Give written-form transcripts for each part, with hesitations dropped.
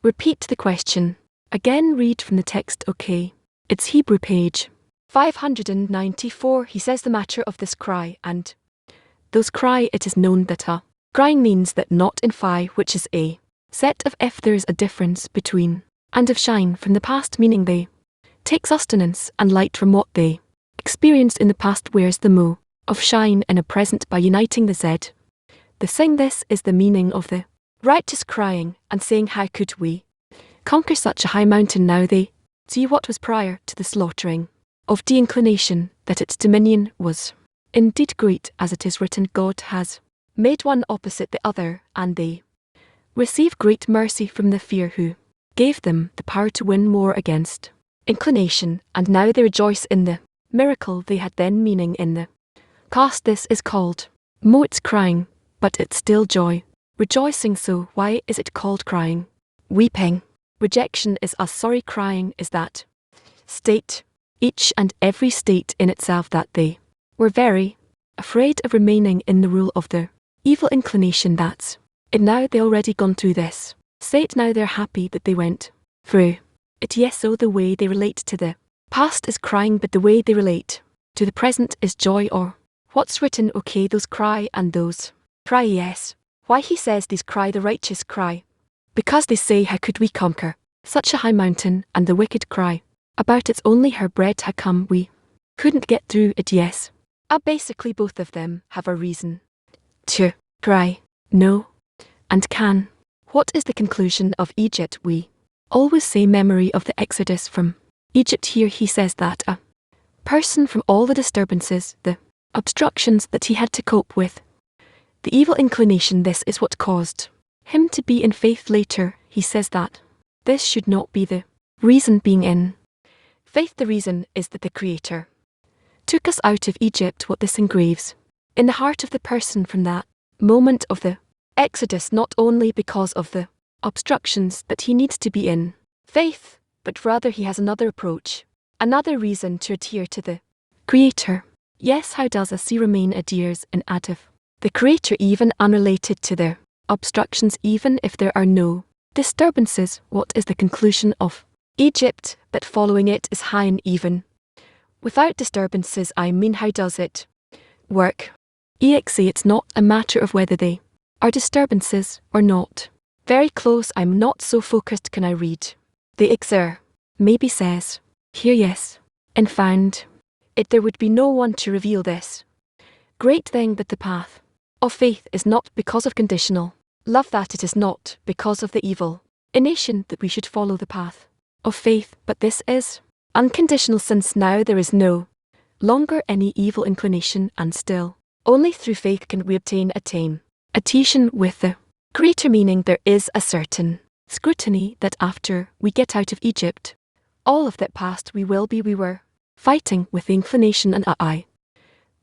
Repeat the question. Again read from the text, okay. It's Hebrew page 594. He says the matter of this cry, and those cry it is known that a crying means that not in phi, which is a set of if there is a difference between, and of shine from the past, meaning they take sustenance and light from what they experienced in the past, whereas the mo of shine in a present by uniting the z. The sing, this is the meaning of the righteous crying and saying, how could we conquer such a high mountain? Now they see what was prior to the slaughtering of the inclination, that its dominion was indeed great, as it is written, God has made one opposite the other, and they receive great mercy from the fear who gave them the power to win more against inclination, and now they rejoice in the miracle they had then, meaning in the past. This is called mo, it's crying, but it's still joy, rejoicing. So why is it called crying? Weeping. Rejection is a sorry, crying is that state, each and every state in itself, that they were very afraid of remaining in the rule of the evil inclination. That's it. Now they already gone through this state, now they're happy that they went through it. Yes, so the way they relate to the past is crying, but the way they relate to the present is joy, or what's written, okay, those cry and those cry. Yes, why he says these cry, the righteous cry, because they say, how could we conquer such a high mountain, and the wicked cry about it's only her bread had come, we couldn't get through it. Yes, basically both of them have a reason to cry, no, and can. What is the conclusion of Egypt? We always say memory of the exodus from Egypt. Here he says that a person, from all the disturbances, the obstructions that he had to cope with, the evil inclination, this is what caused him to be in faith. Later he says that this should not be the reason being in faith. The reason is that the Creator took us out of Egypt. What this engraves in the heart of the person from that moment of the Exodus, not only because of the obstructions that he needs to be in faith, but rather he has another approach, another reason to adhere to the Creator. Yes, how does a sea remain adheres in adif the Creator, even unrelated to their obstructions, even if there are no disturbances? What is the conclusion of Egypt? That following it is high, and even without disturbances, I mean, how does it work? Exe, it's not a matter of whether they are disturbances or not. Very close, I'm not so focused. Can I read? The exer maybe says here, yes, and found it there would be no one to reveal this great thing, that the path of faith is not because of conditional love, that it is not because of the evil inclination that we should follow the path of faith, but this is unconditional, since now there is no longer any evil inclination, and still only through faith can we obtain adhesion with the Creator, meaning there is a certain scrutiny that after we get out of Egypt, all of that past we were fighting with the inclination, and I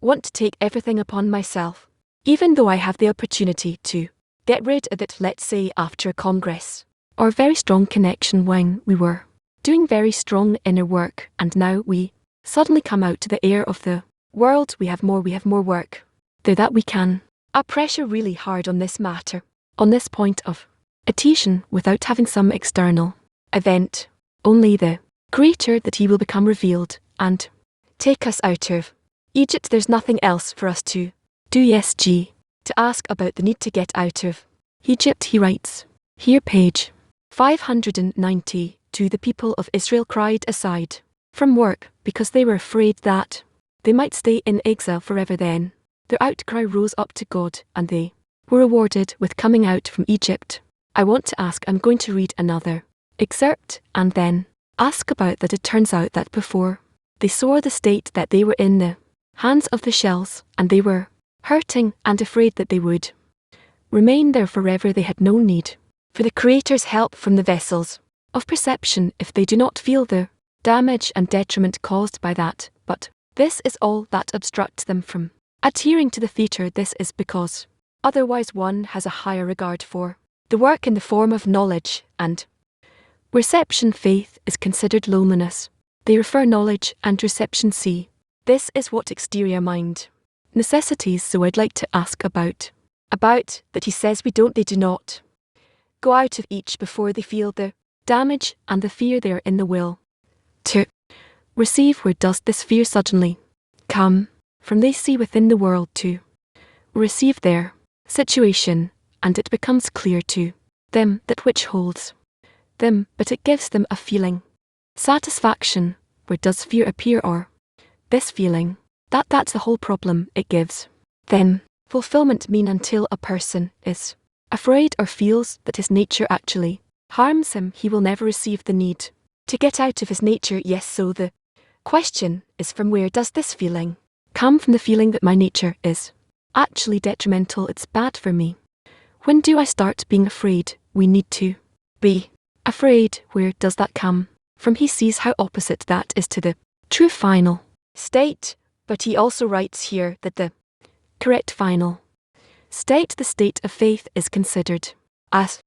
want to take everything upon myself, even though I have the opportunity to get rid of it, let's say after a congress or very strong connection, when we were doing very strong inner work, and now we suddenly come out to the air of the world. We have more work there that we can pressure really hard on this matter, on this point of adhesion, without having some external event, only the Creator, that he will become revealed and take us out of Egypt. There's nothing else for us to do. Yes, G. To ask about the need to get out of Egypt, he writes here, page 590, the people of Israel cried aside from work because they were afraid that they might stay in exile forever. Then their outcry rose up to God, and they were rewarded with coming out from Egypt. I want to ask, I'm going to read another excerpt and then ask about that. It turns out that before they saw the state that they were in the hands of the shells, and they were hurting and afraid that they would remain there forever, they had no need for the Creator's help from the vessels of perception if they do not feel the damage and detriment caused by that. But this is all that obstructs them from adhering to the theatre. This is because otherwise one has a higher regard for the work in the form of knowledge, and reception. Faith is considered loneliness. They refer knowledge and reception. See, this is what exterior mind necessities. So I'd like to ask about that he says they do not go out of each before they feel the damage and the fear there in the will to receive. Where does this fear suddenly come from? They see within the world to receive their situation, and it becomes clear to them that which holds them, but it gives them a feeling satisfaction. Where does fear appear? Or this feeling that's the whole problem. It gives them fulfillment. Mean until a person is afraid or feels that his nature actually harms him, he will never receive the need to get out of his nature. Yes, so the question is, from where does this feeling come? From the feeling that my nature is actually detrimental, it's bad for me. When do I start being afraid? We need to be afraid. Where does that come from? He sees how opposite that is to the true final state, but he also writes here that the correct final state, the state of faith, is considered as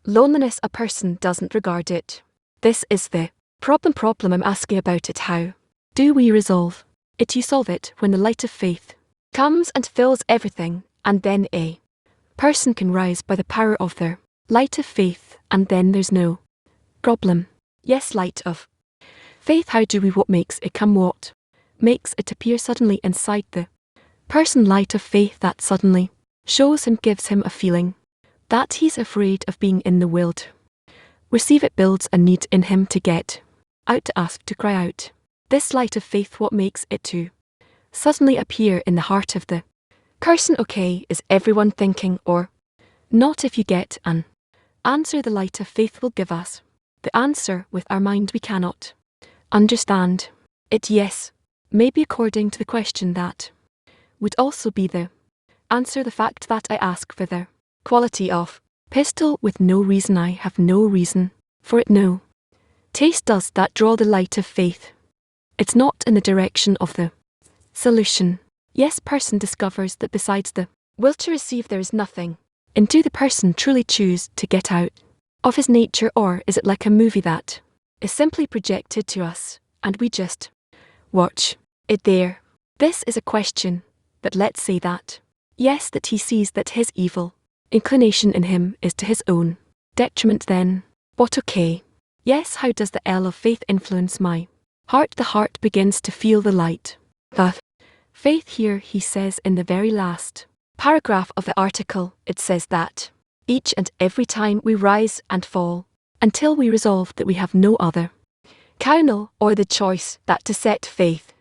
loneliness. A person doesn't regard it. This is the problem I'm asking about it. How do we resolve it? You solve it when the light of faith comes and fills everything, and then a person can rise by the power of their light of faith, and then there's no problem. Yes, light of faith. How do we? What makes it come? What makes it appear suddenly inside the person? Light of faith that suddenly shows him, gives him a feeling that he's afraid of being in the will to receive. It builds a need in him to get out, to ask, to cry out. This light of faith, what makes it to suddenly appear in the heart of the person? Okay, is everyone thinking or not? If you get an answer, the light of faith will give us the answer. With our mind we cannot understand it. Yes, maybe according to the question that would also be the answer. The fact that I ask for the quality of pistol with no reason, I have no reason for it, no taste. Does that draw the light of faith? It's not in the direction of the solution. Yes, person discovers that besides the will to receive there is nothing. And do the person truly choose to get out of his nature, or is it like a movie that is simply projected to us and we just watch it there? This is a question, but let's say that yes, that he sees that his evil inclination in him is to his own detriment. Then what? Okay, yes, how does the L of faith influence my heart? The heart begins to feel the light of faith. Here he says in the very last paragraph of the article, it says that each and every time we rise and fall, until we resolve that we have no other counsel or the choice that to set faith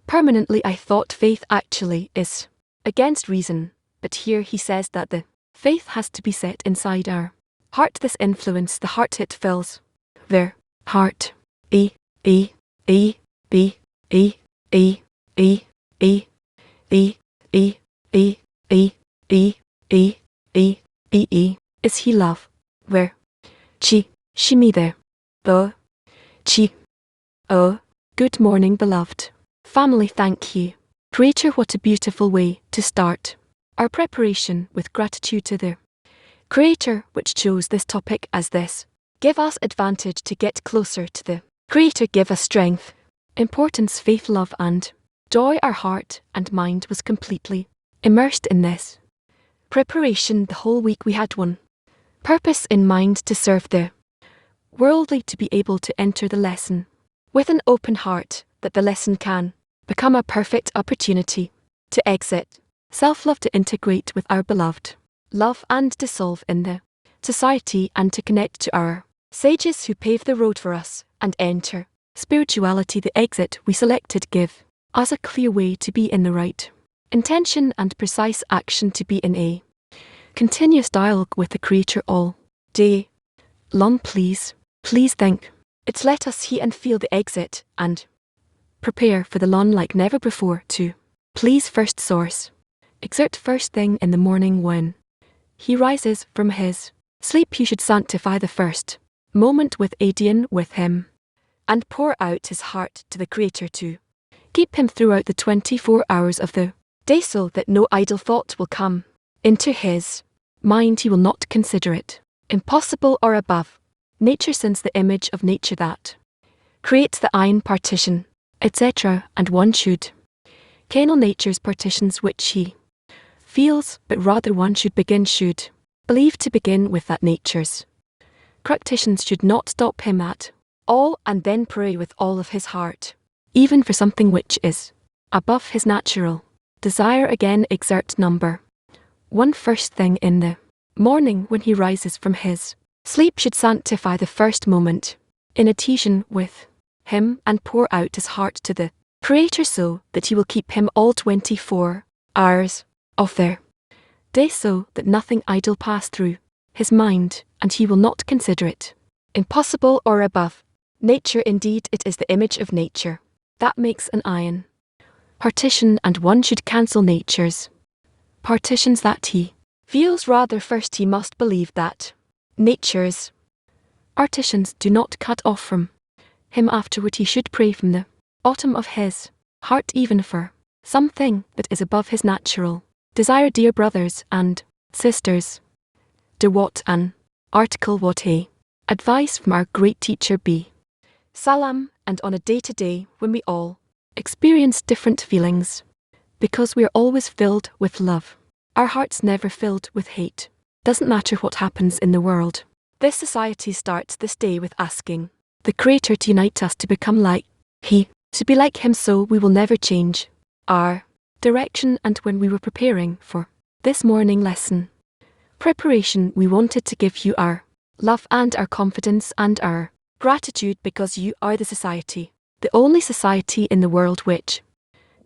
permanently. I thought faith actually is against reason, but here he says that the faith has to be set inside our heart. This influence the heart, it fills their heart. E E E B E E E E E E E E E E E E E. Is he love? Where? She me there. Chi. Oh. Good morning, beloved family. Thank you, Creator. What a beautiful way to start our preparation, with gratitude to the Creator which chose this topic as this. Give us advantage to get closer to the Creator. Give us strength, importance, faith, love and joy. Our heart and mind was completely immersed in this preparation. The whole week we had one purpose in mind, to serve the worldly, to be able to enter the lesson with an open heart, that the lesson can become a perfect opportunity to exit self-love, to integrate with our beloved love and dissolve in the society, and to connect to our sages who pave the road for us and enter spirituality. The exit we selected give us a clear way to be in the right intention and precise action, to be in a continuous dialogue with the Creator all day long. Please think. It's let us see and feel the exit and prepare for the lawn like never before. To please first source, exert first thing in the morning when he rises from his sleep. You should sanctify the first moment with Adian with him, and pour out his heart to the Creator to keep him throughout the 24 hours of the day, so that no idle thought will come into his mind. He will not consider it impossible or above nature, since the image of nature that creates the iron partition, etc., and one should kennel nature's partitions which he feels, but rather one should begin should believed to begin with that nature's practitioners should not stop him at all and then pray with all of his heart, even for something which is above his natural desire. Again, exert number 1 first thing in the morning when he rises from his sleep should sanctify the first moment in adhesion with him and pour out his heart to the Creator so that he will keep him all 24 hours of their day, so that nothing idle pass through his mind, and he will not consider it impossible or above nature. Indeed, it is the image of nature that makes an iron partition, and one should cancel nature's partitions that he feels. Rather, first he must believe that nature's partitions do not cut off from him. Afterward he should pray from the bottom of his heart, even for something that is above his natural desire. Dear brothers and sisters, do what an article, what a advice from our great teacher B. Salam, and on a day-to-day when we all experience different feelings, because we are always filled with love, our hearts never filled with hate. Doesn't matter what happens in the world. This society starts this day with asking the Creator to unite us to become like He, to be like Him, so we will never change our direction. And when we were preparing for this morning lesson preparation, we wanted to give you our love and our confidence and our gratitude, because you are the society, the only society in the world which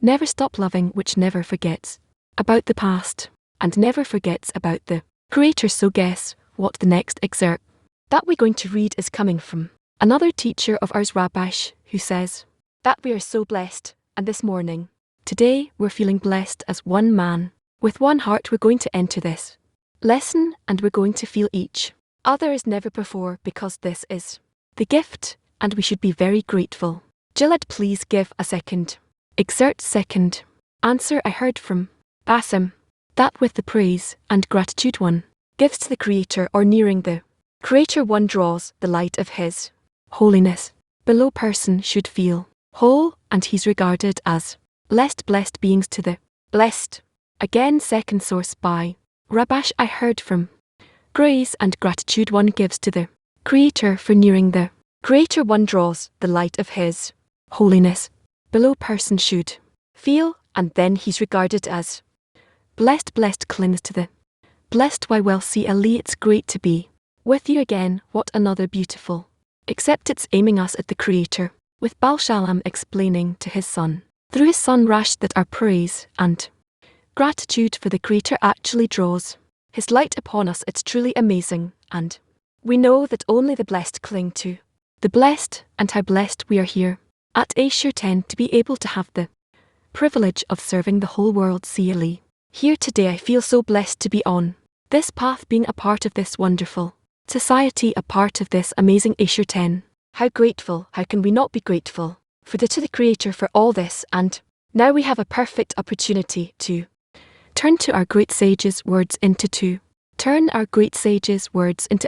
never stop loving, which never forgets about the past and never forgets about the Creator. So guess what the next excerpt that we're going to read is coming from another teacher of ours, Rabash, who says that we are so blessed, and this morning, today, we're feeling blessed as one man. With one heart we're going to enter this lesson, and we're going to feel each other as never before, because this is the gift, and we should be very grateful. Gillette, please give a second excerpt. Second answer I heard from Basim, that with the praise and gratitude one gives to the Creator or nearing the Creator, one draws the light of His holiness. Below person should feel whole, and he's regarded as blessed beings to the blessed. Again, second source by Rabash I heard from praise and gratitude one gives to the Creator for nearing the Creator, one draws the light of His holiness. Below person should feel, and then he's regarded as blessed clings to the blessed. Why, well, see Ali, it's great to be with you again. What another beautiful, except it's aiming us at the Creator, with Baal Shalom explaining to his son through his son Rash that our praise and gratitude for the Creator actually draws His light upon us. It's truly amazing, and we know that only the blessed cling to the blessed, and how blessed we are here at Ashur 10 to be able to have the privilege of serving the whole world. See Ali, here today I feel so blessed to be on this path, being a part of this wonderful society, a part of this amazing Ashur 10. How grateful, how can we not be grateful to the Creator for all this? And now we have a perfect opportunity to turn to our great sages' words into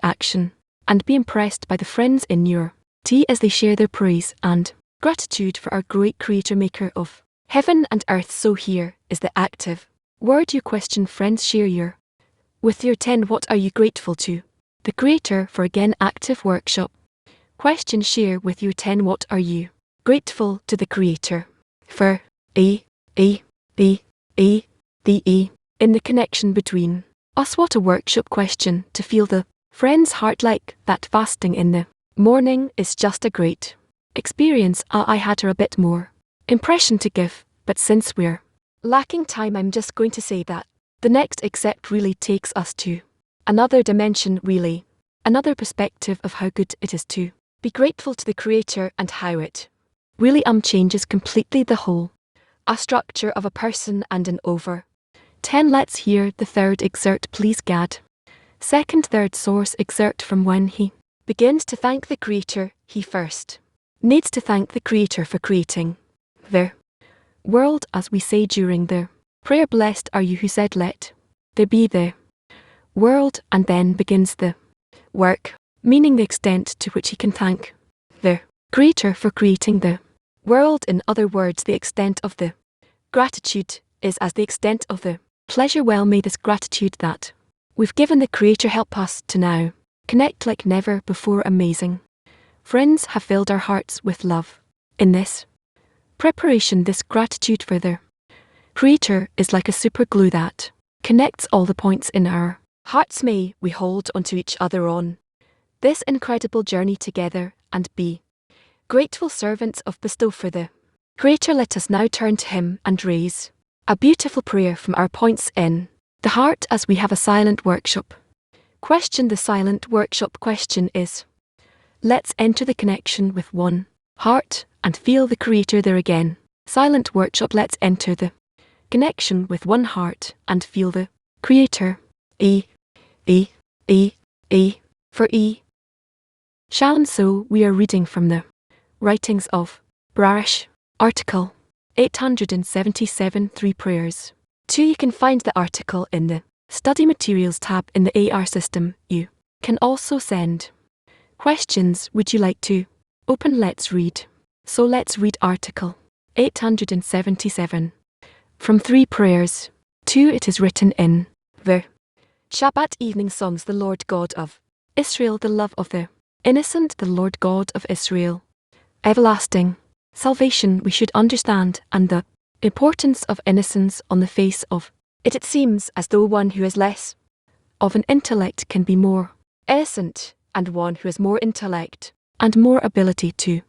action, and be impressed by the friends in your tea as they share their praise and gratitude for our great Creator, maker of heaven and earth. So here is the active word you question. Friends, share your with your 10. What are you grateful to the Creator for? Again, active workshop question. Share with your 10. What are you grateful to the Creator for? The in the connection between us. What a workshop question to feel the friend's heart like that. Fasting in the morning is just a great experience. I had her a bit more impression to give, but since we're lacking time, I'm just going to say that the next except really takes us to another dimension, really another perspective of how good it is to be grateful to the Creator, and how it really changes completely the whole a structure of a person and an over 10. Let's hear the third excerpt, please, Gad. Third source excerpt from when he begins to thank the Creator. He first needs to thank the Creator for creating the world, as we say during the prayer, blessed are you who said let there be the world, and then begins the work, meaning the extent to which he can thank the Creator for creating the world. In other words, the extent of the gratitude is as the extent of the pleasure. Well, may this gratitude that We've given the Creator help us to now connect like never before. Amazing. Friends have filled our hearts with love. In this preparation, this gratitude for the Creator is like a super glue that connects all the points in our hearts. May we hold onto each other on this incredible journey together and be grateful servants of bestow for the Creator. Let us now turn to Him and raise a beautiful prayer from our points in the heart as we have a silent workshop. Question. The silent workshop question is: let's enter the connection with one heart and feel the Creator there again. Silent workshop. Let's enter the connection with one heart and feel the Creator. E, E, E, E, for E. Shalom. So we are reading from the writings of Barash, article 877, 3 prayers. 2. You can find the article in the Study Materials tab in the AR system. You can also send questions. Would you like to open? Let's read. So let's read article 877 from 3 prayers. 2. It is written in the Shabbat evening songs. The Lord God of Israel, the love of the innocent, the Lord God of Israel, everlasting salvation. We should understand and the importance of innocence on the face of it. It seems as though one who has less of an intellect can be more innocent, and one who has more intellect and more ability to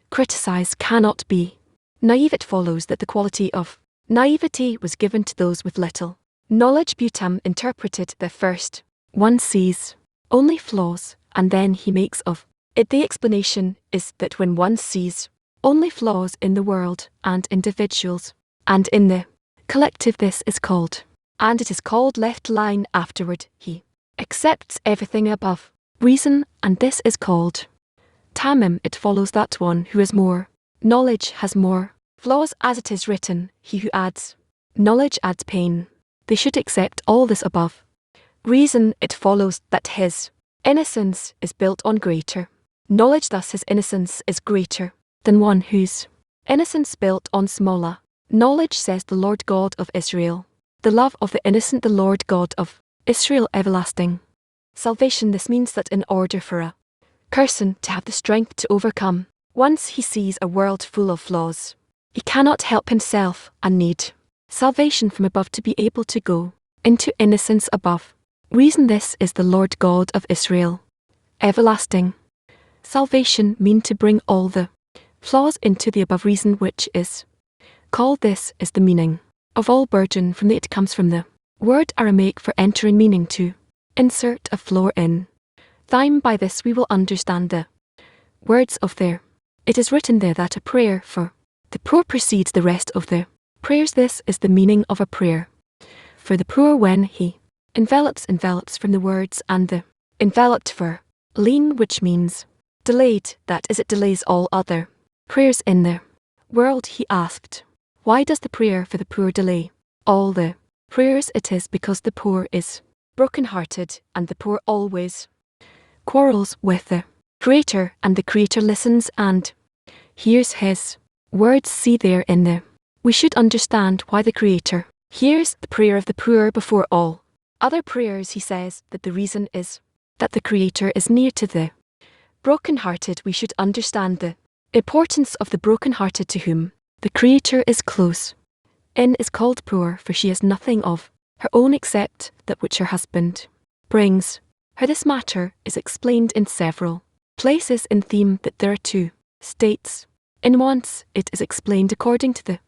criticize cannot be naive. It follows that the quality of naivety was given to those with little knowledge. Butam interpreted the first. One sees only flaws, and then he makes of it. The explanation is that when one sees only flaws in the world and individuals, and in the collective, this is called, and it is called left line afterward, he accepts everything above reason, and this is called tamim. It follows that one who has more knowledge has more flaws, as it is written, he who adds knowledge adds pain. They should accept all this above reason. It follows that his innocence is built on greater knowledge, thus his innocence is greater than one whose innocence built on smaller knowledge, says the Lord God of Israel. The love of the innocent, the Lord God of Israel, everlasting salvation. This means that in order for a person to have the strength to overcome, once he sees a world full of flaws, he cannot help himself and need salvation from above to be able to go into innocence above reason. This is the Lord God of Israel, everlasting salvation, mean to bring all the flaws into the above reason, which is called. This is the meaning of all burden. From the it comes from the word Aramaic for entering, meaning to insert a flaw in. Thime. By this we will understand the words of there. It is written there that a prayer for the poor precedes the rest of the prayers. This is the meaning of a prayer for the poor when he envelops from the words, and the enveloped for lean, which means delayed, that is, it delays all other prayers in the world. He asked, why does the prayer for the poor delay all the prayers? It is because the poor is broken-hearted, and the poor always quarrels with the Creator, and the Creator listens and hears his words. See there in the we should understand why the Creator hears the prayer of the poor before all other prayers. He says that the reason is that the Creator is near to the broken-hearted. We should understand the importance of the broken-hearted, to whom the Creator is close. In is called poor, for she has nothing of her own except that which her husband brings her. This matter is explained in several places in theme, that there are 2 states. In once it is explained according to the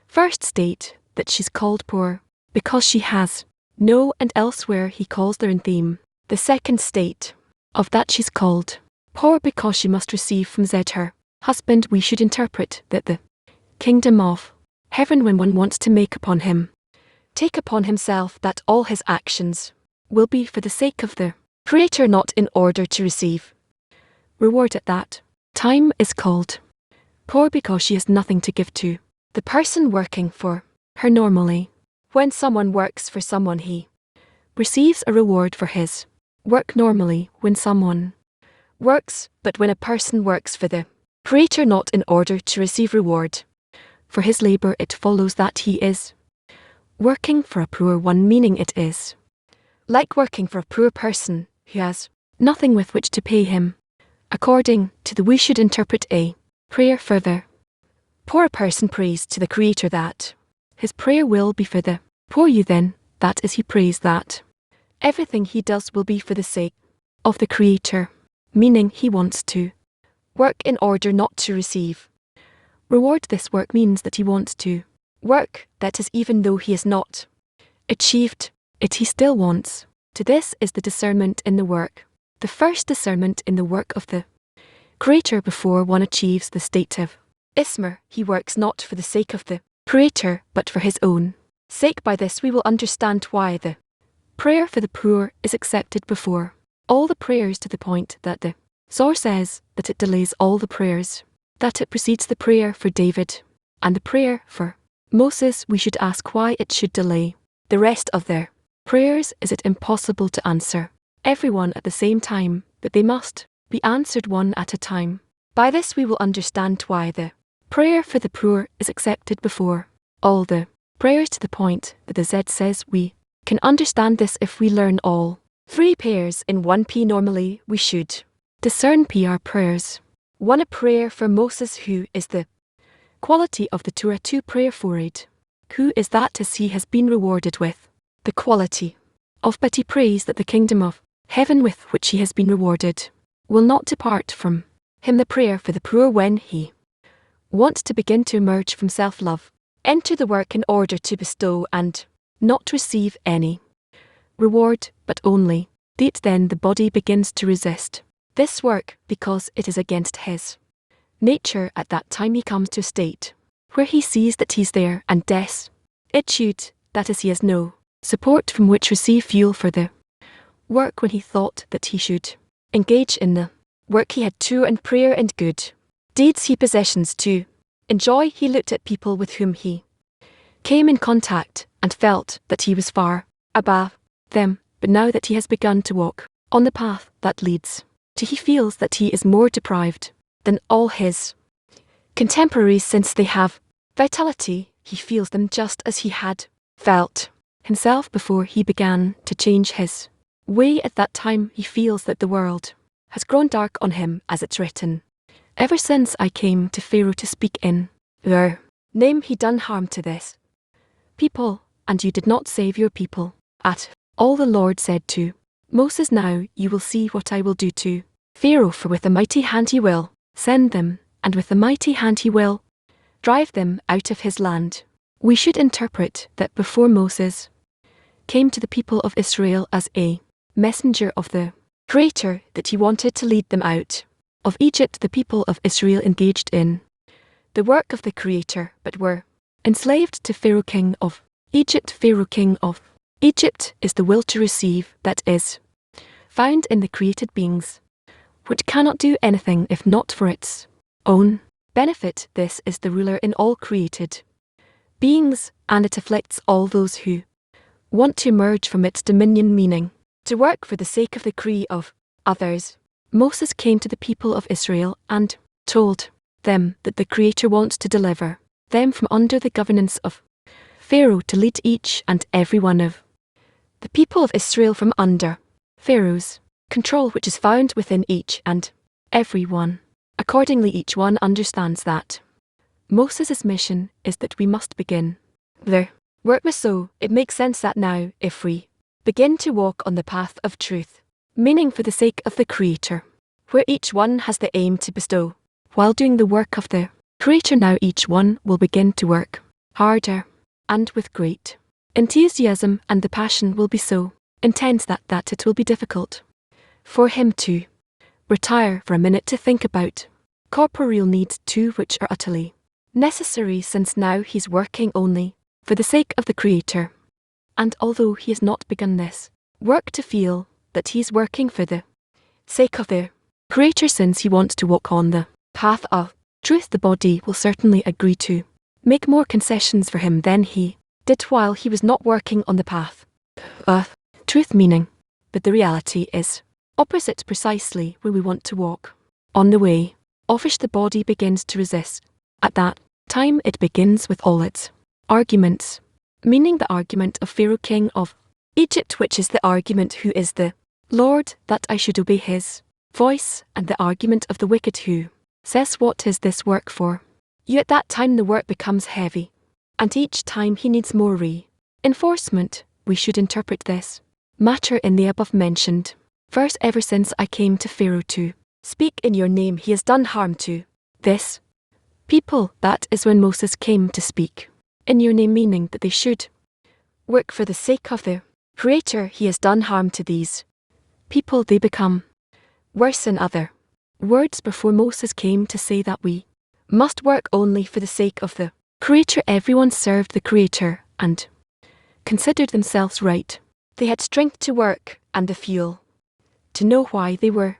first state, that she's called poor because she has no, and elsewhere he calls there in theme the second state of that she's called poor because she must receive from Z her husband. We should interpret that the kingdom of heaven, when one wants to make upon him take upon himself, that all his actions will be for the sake of the Creator, not in order to receive reward at that time, is called poor because she has nothing to give to the person working for her. Normally, when someone works for someone, he receives a reward for his work. Normally, when someone works, but when a person works for the Creator not in order to receive reward for his labor, it follows that he is working for a poor one, meaning it is like working for a poor person who has nothing with which to pay him. According to the we should interpret a prayer for the poor person prays to the Creator that his prayer will be for the poor you then, that is he prays that everything he does will be for the sake of the Creator, meaning he wants to work in order not to receive reward. This work means that he wants to work, that is even though he has not achieved it he still wants. To this is the discernment in the work. The first discernment in the work of the Creator before one achieves the state of Ismer, he works not for the sake of the Creator but for his own sake. By this we will understand why the prayer for the poor is accepted before all the prayers, to the point that the Zohar says that it delays all the prayers, that it precedes the prayer for David and the prayer for Moses. We should ask why it should delay the rest of their prayers. Is it impossible to answer everyone at the same time, but they must be answered one at a time? By this we will understand why the prayer for the poor is accepted before all the prayers, to the point that the Z says we can understand this if we learn all three pairs in 1p. Normally we should discern PR prayers. 1. A prayer for Moses, who is the quality of the Torah. 2. Prayer for Aid, who is that as he has been rewarded with the quality of, but he prays that the kingdom of heaven with which he has been rewarded will not depart from him. The prayer for the poor, when he wants to begin to emerge from self-love, enter the work in order to bestow and not receive any reward, but only that then the body begins to resist this work because it is against his nature. At that time he comes to a state where he sees that he's there and destitute, that is he has no support from which receive fuel for the work. When he thought that he should engage in the work he had true and prayer and good deeds he possessions to enjoy, he looked at people with whom he came in contact and felt that he was far above them. But now that he has begun to walk on the path that leads to, he feels that he is more deprived than all his contemporaries, since they have vitality. He feels them just as he had felt himself before he began to change his way. At that time he feels that the world has grown dark on him, as it's written, ever since I came to Pharaoh to speak in their name, he done harm to this people, and you did not save your people at all. The Lord said to Moses, now you will see what I will do to Pharaoh, for with a mighty hand he will send them, and with a mighty hand he will drive them out of his land. We should interpret that before Moses came to the people of Israel as a messenger of the Creator, that he wanted to lead them out of Egypt. The people of Israel engaged in the work of the Creator, but were enslaved to Pharaoh, king of Egypt. Pharaoh, king of Egypt, is the will to receive that is found in the created beings, which cannot do anything if not for its own benefit. This is the ruler in all created beings, and it afflicts all those who want to emerge from its dominion, meaning to work for the sake of the creed of others. Moses came to the people of Israel and told them that the Creator wants to deliver them from under the governance of Pharaoh, to lead each and every one of the people of Israel from under Pharaoh's control, which is found within each and every one. Accordingly, each one understands that Moses' mission is that we must begin the work. So it makes sense that now, if we begin to walk on the path of truth, meaning for the sake of the Creator, where each one has the aim to bestow while doing the work of the Creator, now each one will begin to work harder and with great enthusiasm, and the passion will be so intense that it will be difficult for him to retire for a minute to think about corporeal needs too, which are utterly necessary, since now he's working only for the sake of the Creator. And although he has not begun this work to feel that he's working for the sake of the Creator, since he wants to walk on the path of truth, the body will certainly agree to make more concessions for him than he did while he was not working on the path of truth, meaning. But the reality is opposite, precisely where we want to walk on the way of which the body begins to resist. At that time it begins with all its arguments, meaning the argument of Pharaoh, king of Egypt, which is the argument who is the Lord, that I should obey his voice, and the argument of the wicked who says, what is this work for? You at that time the work becomes heavy, and each time he needs more reinforcement. We should interpret this matter in the above mentioned verse. Ever since I came to Pharaoh to speak in your name, he has done harm to this people. That is when Moses came to speak in your name, meaning that they should work for the sake of the Creator. He has done harm to these people. They become worse. In other words, before Moses came to say that we must work only for the sake of the Creator, everyone served the Creator and considered themselves right. They had strength to work, and the fuel to know why they were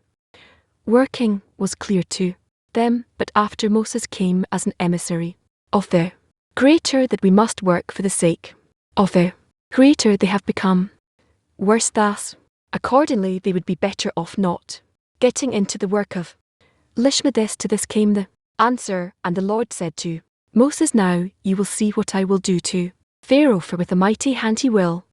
working was clear to them. But after Moses came as an emissary of the Creator, that we must work for the sake of the Creator, they have become worse. Thus, accordingly, they would be better off not getting into the work of Lishma. To this came the answer, and the Lord said to Moses, now you will see what I will do to Pharaoh, for with a mighty hand he will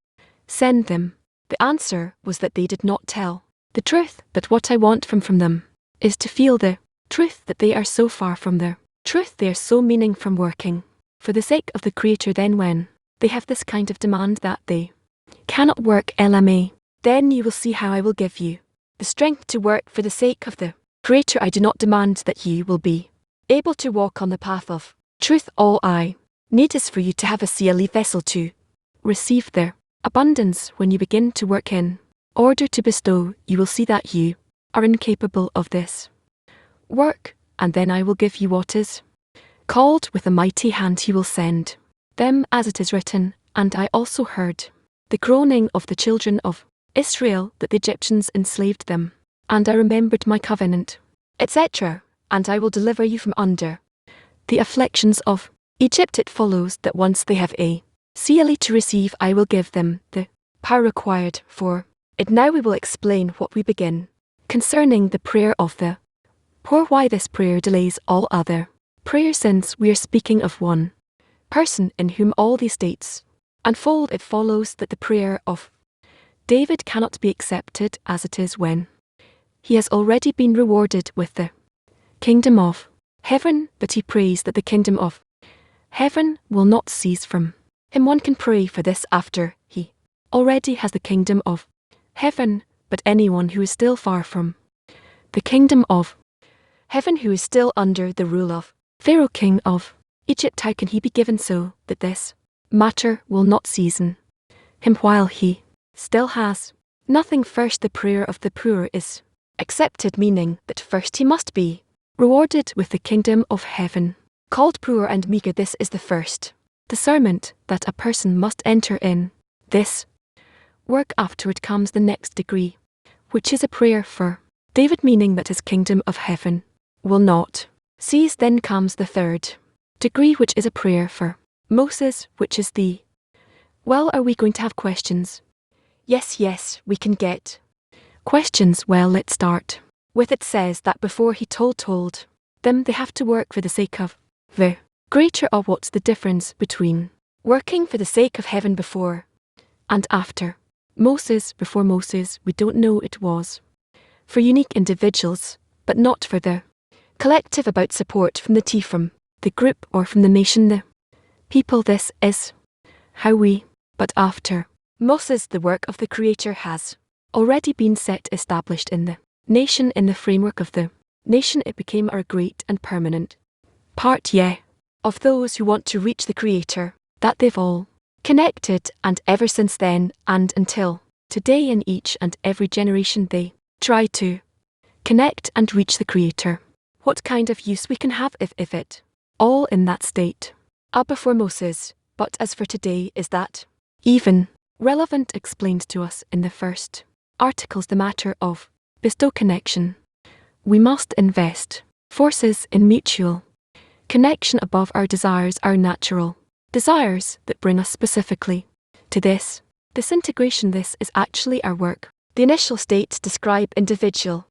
send them. The answer was that they did not tell the truth, but what I want from them is to feel the truth, that they are so far from the truth, they are so meaning from working for the sake of the Creator. Then when they have this kind of demand that they cannot work LMA, then you will see how I will give you the strength to work for the sake of the Creator. I do not demand that you will be able to walk on the path of truth. All I need is for you to have a CLE vessel to receive their abundance. When you begin to work in order to bestow, you will see that you are incapable of this work, and then I will give you what is called with a mighty hand he will send them, as it is written. And I also heard the groaning of the children of Israel, that the Egyptians enslaved them, and I remembered my covenant, etc. And I will deliver you from under the afflictions of Egypt. It follows that once they have a CLE to receive, I will give them the power required for it. Now we will explain what we begin concerning the prayer of the poor. Why this prayer delays all other prayers, since we are speaking of one person in whom all these states unfold. It follows that the prayer of David cannot be accepted as it is when he has already been rewarded with the kingdom of heaven, but he prays that the kingdom of heaven will not cease from him. One can pray for this after he already has the kingdom of heaven, but anyone who is still far from the kingdom of heaven, who is still under the rule of Pharaoh, king of Egypt, how can he be given so that this matter will not season him while he still has nothing? First, the prayer of the poor is accepted, meaning that first he must be rewarded with the kingdom of heaven. Called poor and meager, this is the first discernment that a person must enter in this work. Afterward comes the next degree, which is a prayer for David, meaning that his kingdom of heaven will not cease. Then comes the third degree, which is a prayer for Moses, which is the well. Are we going to have questions? Yes, we can get questions. Well, let's start with it says that before he told them they have to work for the sake of the Creator. Or what's the difference between working for the sake of heaven before and after Moses? Before Moses, we don't know, it was for unique individuals, but not for the collective, about support from the from the group or from the nation, the people. This is how we, but after Moses, the work of the Creator has already been set, established in the nation. In the framework of the nation, it became our great and permanent part, of those who want to reach the Creator, that they've all connected, and ever since then and until today, in each and every generation, they try to connect and reach the Creator. What kind of use we can have if it all in that state before Moses, but as for today, is that even relevant? Explained to us in the first articles, the matter of bestow connection. We must invest forces in mutual connection above our desires, our natural desires that bring us specifically to this integration. This is actually our work. The initial states describe individual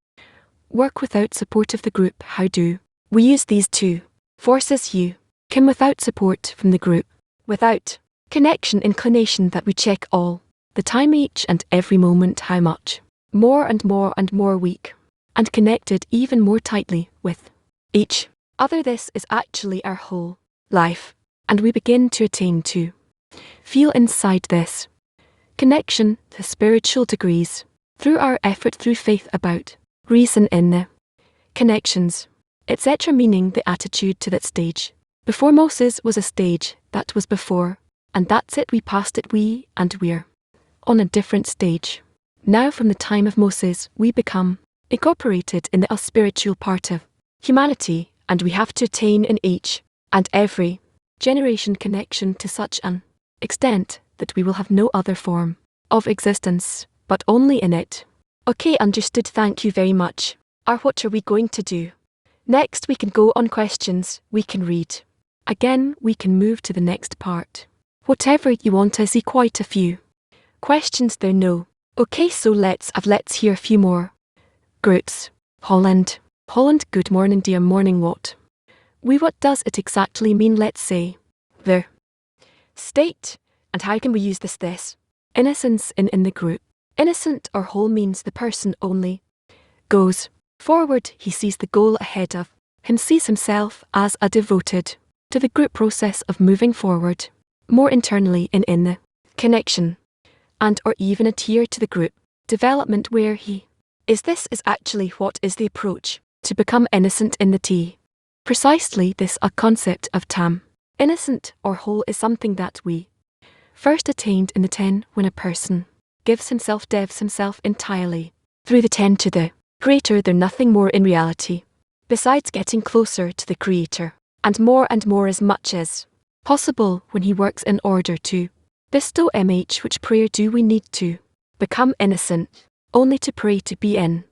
work without support of the group. How do we use these two forces? You can without support from the group, without connection, inclination, that we check all the time each and every moment how much more and more and more weak, and connected even more tightly with each other. This is actually our whole life, and we begin to attain to feel inside this connection to spiritual degrees through our effort, through faith about reason in the connections, etc., meaning the attitude to that stage. Before Moses was a stage that was before, and that's it, we passed it, and we're on a different stage. Now from the time of Moses we become incorporated in the spiritual part of humanity, and we have to attain in each and every generation connection to such an extent that we will have no other form of existence, but only in it. Okay, understood, thank you very much. What are we going to do? Next we can go on questions, we can read. Again we can move to the next part. Whatever you want, I see quite a few questions there, no. Okay, so let's hear a few more. Groups. Holland, good morning dear, morning what? What does it exactly mean? Let's say the state, and how can we use this? Innocence in the group. Innocent or whole means the person only goes forward, he sees the goal ahead of him, sees himself as a devoted to the group process of moving forward, more internally in the connection, and or even adhere to the group development where he is. This is actually what is the approach to become innocent in the T. Precisely this a concept of tam. Innocent or whole is something that we first attained in the 10 when a person gives himself, devs himself entirely through the 10 to the Creator. They're nothing more in reality besides getting closer to the Creator, and more as much as possible when he works in order to bestow mh. Which prayer do we need to become innocent? Only to pray to be in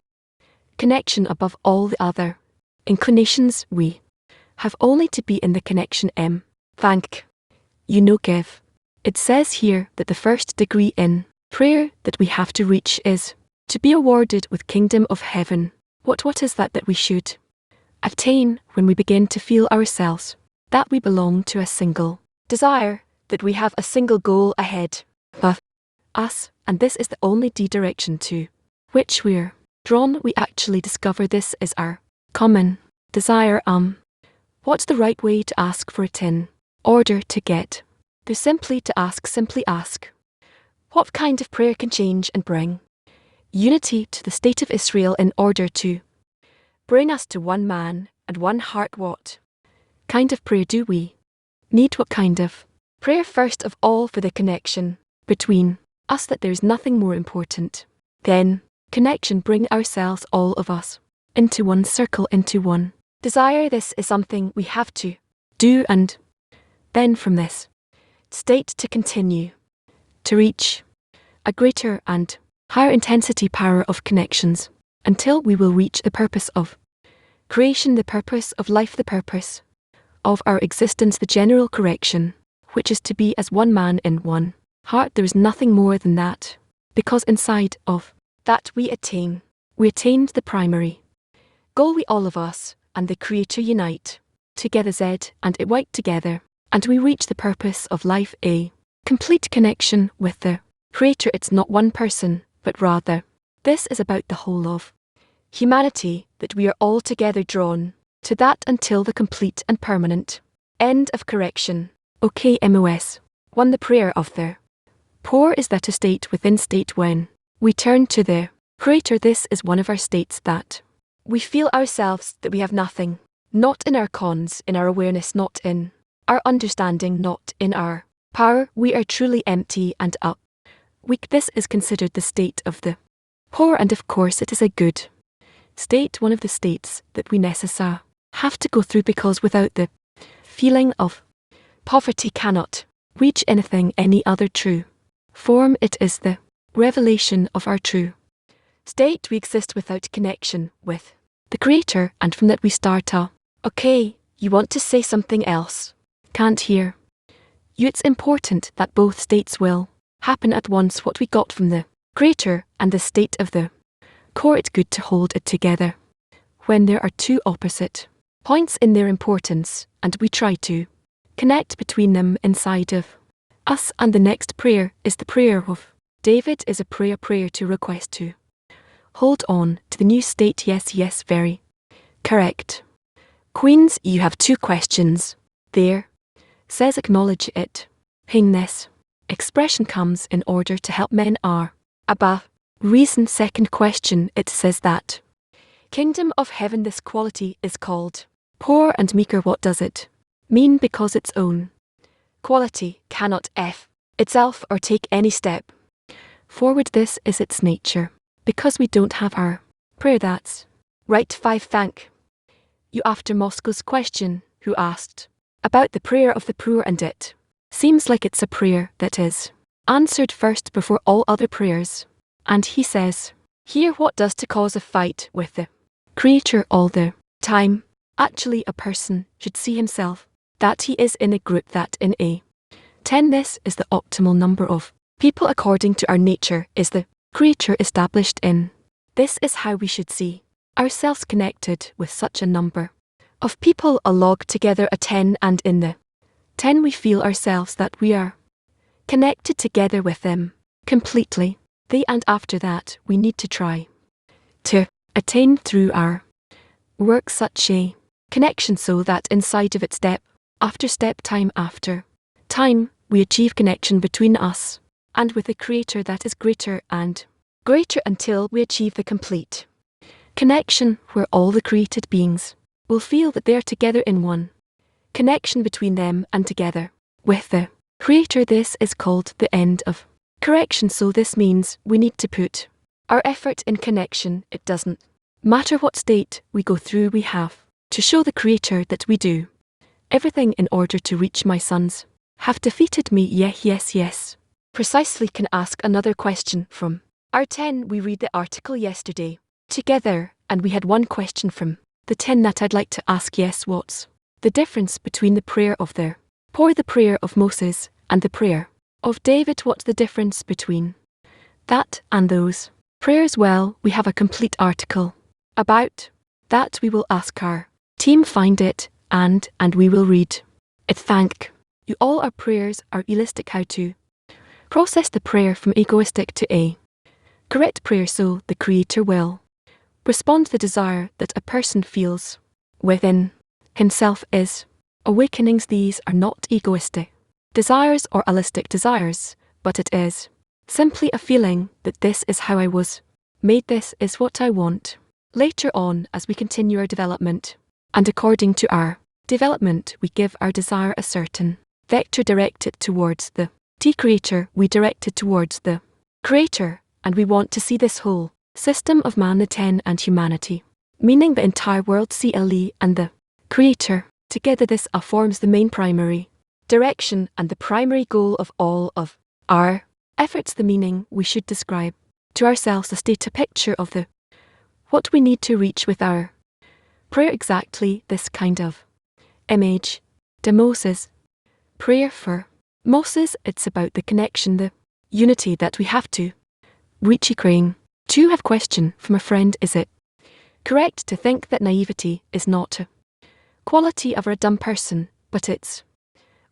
connection above all the other inclinations. We have only to be in the connection m. Thank you, no give. It says here that the first degree in prayer that we have to reach is to be awarded with kingdom of heaven. What is that we should attain when we begin to feel ourselves that we belong to a single desire, that we have a single goal ahead of us, and this is the only direction to which we're drawn. We actually discover this is our common desire. What's the right way to ask for it in order to get there? Simply ask. What kind of prayer can change and bring unity to the state of Israel in order to bring us to one man and one heart? What kind of prayer do we need? What kind of prayer? First of all, for the connection between us, that there's nothing more important than connection. Bring ourselves, all of us, into one circle, into one desire. This is something we have to do, and then from this state to continue to reach a greater and higher intensity power of connections until we will reach the purpose of creation, the purpose of life, the purpose of our existence, the general correction, which is to be as one man in one heart. There is nothing more than that, because inside of that we attained the primary goal. We, all of us and the Creator, unite together, Z and it white together, and we reach the purpose of life, a complete connection with the Creator. It's not one person, but rather this is about the whole of humanity, that we are all together drawn to that until the complete and permanent end of correction. Okay, MOS 1. The prayer of the poor is that a state within state when we turn to the Creator. This is one of our states that we feel ourselves that we have nothing, not in our cons, in our awareness, not in our understanding, not in our power. We are truly empty and up. Weak. This is considered the state of the poor, and of course it is a good state, one of the states that we necessarily have to go through, because without the feeling of poverty cannot reach anything, any other true form. It is the revelation of our true state. We exist without connection with the Creator, and from that we start okay, you want to say something else? Can't hear you. It's important that both states will happen at once, what we got from the Creator and the state of the core. It's good to hold it together when there are two opposite points in their importance, and we try to connect between them inside of us. And the next prayer is the prayer of David is a prayer to request to hold on to the new state. Yes, very correct. Queens, you have 2 questions. There. Says acknowledge it. This expression comes in order to help men are above reason. Second question, it says that kingdom of heaven, this quality is called poor and meeker. What does it mean? Because its own quality cannot itself or take any step forward. This is its nature. Because we don't have our prayer. That's right. 5. Thank you. After Moscow's question, who asked about the prayer of the poor, and it seems like it's a prayer that is answered first before all other prayers. And he says here, what does to cause a fight with the Creator all the time? Actually, a person should see himself that he is in a group, that in a 10 this is the optimal number of people according to our nature is the Creator established in. This is how we should see ourselves connected with such a number of people, a log together, a 10, and in the 10 we feel ourselves that we are connected together with them completely. And after that we need to try to attain through our work such a connection so that inside of it, step after step, time after time, we achieve connection between us and with the Creator that is greater and greater until we achieve the complete connection where all the created beings will feel that they are together in one connection between them and together with the Creator. This is called the end of correction. So this means we need to put our effort in connection. It doesn't matter what state we go through, we have to show the Creator that we do everything in order to reach. My sons have defeated me. Yes. Precisely. Can ask another question from our 10. We read the article yesterday together, and we had one question from the 10 that I'd like to ask. Yes, what's the difference between the prayer of the poor, the prayer of Moses, and the prayer of David? What's the difference between that and those prayers? Well, we have a complete article about that. We will ask our team find it and we will read it. Thank you all. Our prayers are elastic. How to process the prayer from egoistic to a correct prayer so the Creator will respond. The desire that a person feels within himself is awakenings. These are not egoistic desires or allistic desires, but it is simply a feeling that this is how I was made, this is what I want. Later on, as we continue our development, and according to our development, we give our desire a certain vector, direct it towards the Creator, we direct it towards the Creator, and we want to see this whole system of man, the 10, and humanity, meaning the entire world, CLE, and the Creator. Together this forms the main primary direction and the primary goal of all of our efforts. The meaning we should describe to ourselves, a state, a picture of the what we need to reach with our prayer. Exactly this kind of image. De Moses. Prayer for Moses, it's about the connection, the unity that we have to reach. Praying to have question from a friend. Is it correct to think that naivety is not a quality of a dumb person, but it's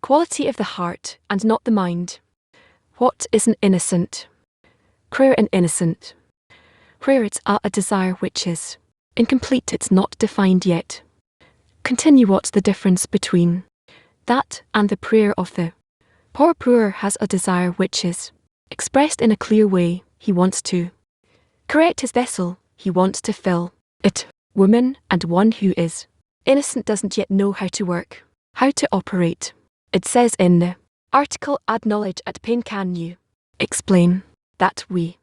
quality of the heart and not the mind? What is an innocent prayer? An innocent prayer, it's a desire which is incomplete, it's not defined yet. Continue. What's the difference between that and the prayer of the poor? Poor has a desire which is expressed in a clear way. He wants to correct his vessel, he wants to fill it. Woman, and one who is innocent doesn't yet know how to work, how to operate. It says in the article, add knowledge at pain. Can you explain that? We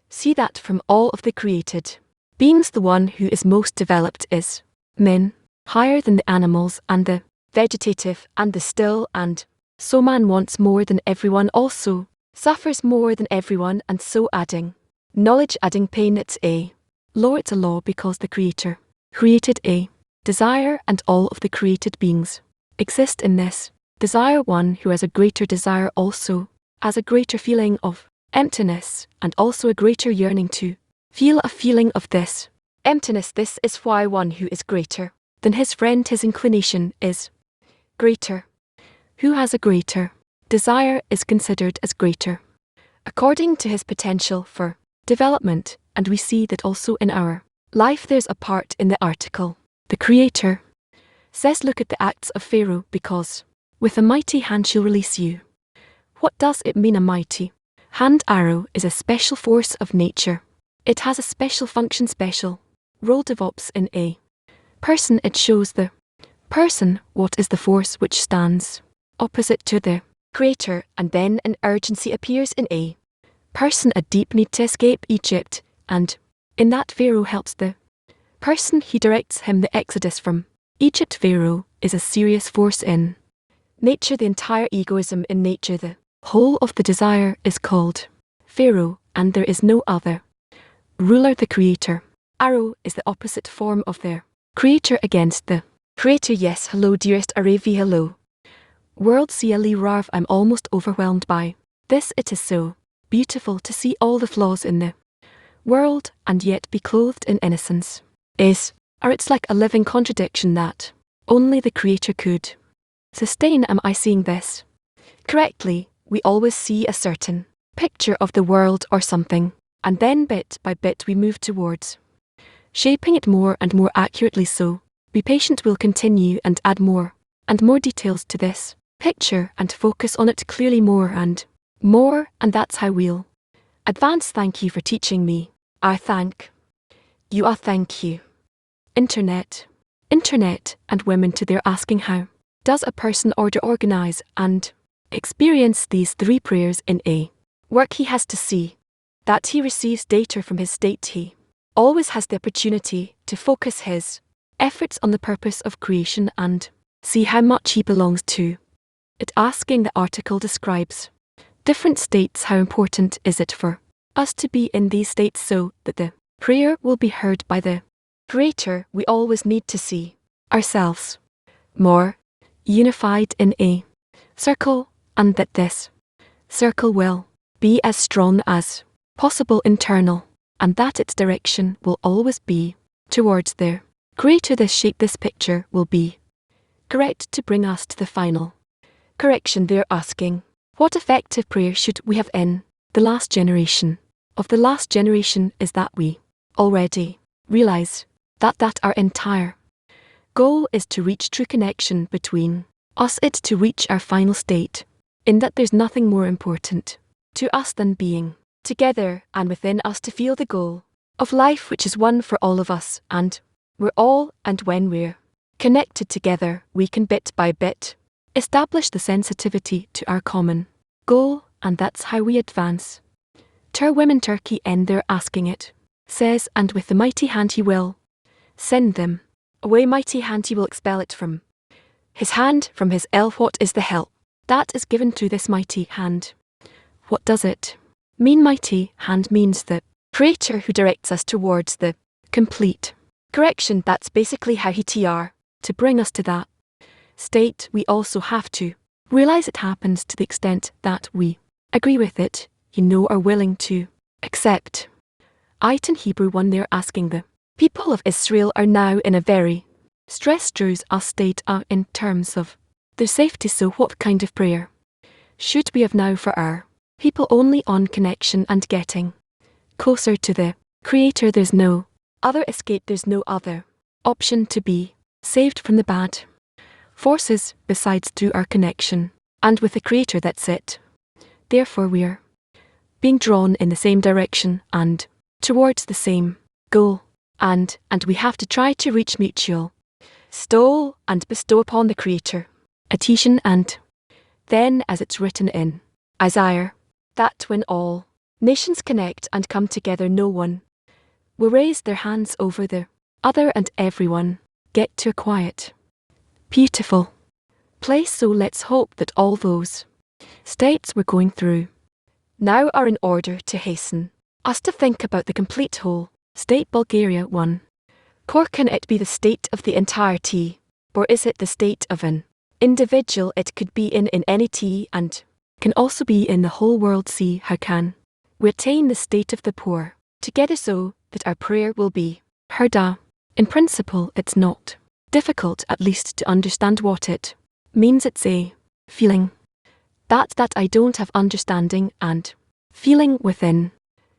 see that from all of the created beings, the one who is most developed is men, higher than the animals and the vegetative and the still, and so man wants more than everyone, also suffers more than everyone, and so adding knowledge, adding pain, it's a law. It's a law because the Creator created a desire, and all of the created beings exist in this desire. One who has a greater desire also has a greater feeling of emptiness, and also a greater yearning to feel a feeling of this emptiness. This is why one who is greater than his friend, his inclination is greater. Who has a greater desire is considered as greater according to his potential for development, and we see that also in our life. There's a part in the article. The Creator says, look at the acts of Pharaoh, because with a mighty hand she'll release you. What does it mean, a mighty hand? Arrow is a special force of nature. It has a special function, special role develops in a person. It shows the person what is the force which stands opposite to the Creator, and then an urgency appears in a person, a deep need to escape Egypt, and in that Pharaoh helps the person. He directs him the exodus from Egypt. Pharaoh is a serious force in nature, the entire egoism in nature. The whole of the desire is called Pharaoh, and there is no other ruler. The Creator arrow is the opposite form of their Creator against the Creator. Yes, hello dearest Aravi, hello. World CLE Rav, I'm almost overwhelmed by this. It is so beautiful to see all the flaws in the world and yet be clothed in innocence. It's like a living contradiction that only the Creator could sustain. Am I seeing this correctly? We always see a certain picture of the world or something, and then bit by bit we move towards shaping it more and more accurately. So be patient, we'll continue and add more and more details to this picture and focus on it clearly more, and that's how we'll advance. Thank you for teaching me. I thank you. Thank you. Internet and women to their asking, how does a person organize and experience these three prayers in a work? He has to see that he receives data from his state. He always has the opportunity to focus his efforts on the purpose of creation and see how much he belongs to it. Asking, the article describes different states. How important is it for us to be in these states so that the prayer will be heard by the Creator? We always need to see ourselves more unified in a circle, and that this circle will be as strong as possible internal, and that its direction will always be towards the Creator. This shape, this picture will be correct to bring us to the final correction. They're asking, what effective prayer should we have in the last generation? Of the last generation is that we already realize that our entire goal is to reach true connection between us, it to reach our final state, in that there's nothing more important to us than being together and within us to feel the goal of life, which is one for all of us, and we're all, and when we're connected together, we can bit by bit establish the sensitivity to our common goal, and that's how we advance. Women Turkey end there asking, it says, and with the mighty hand he will send them away. Mighty hand, he will expel it from his hand, from his elf. What is the help that is given through this mighty hand? What does it mean? Mighty hand means the Creator who directs us towards the complete correction. That's basically how he to bring us to that state. We also have to realize it happens to the extent that we agree with it, are willing to accept. In Hebrew 1, they're asking, the people of Israel are now in a very stressed state in terms of their safety. So what kind of prayer should we have now for our people? Only on connection and getting closer to the Creator. There's no other escape, there's no other option to be saved from the bad forces besides through our connection and with the Creator. That's it. Therefore we're being drawn in the same direction and towards the same goal, and we have to try to reach mutual stole and bestow upon the Creator adhesion. And then, as it's written in Isaiah, that when all nations connect and come together, no one will raise their hands over the other, and everyone get to a quiet, beautiful place. So let's hope that all those states we're going through now are in order to hasten us to think about the complete whole state. Bulgaria 1. Can it be the state of the entirety, or is it the state of an individual? It could be in any T and can also be in the whole world. See, how can we attain the state of the poor together so that our prayer will be heard? In principle, it's not difficult, at least, to understand what it means. It's a feeling that I don't have understanding, and feeling within.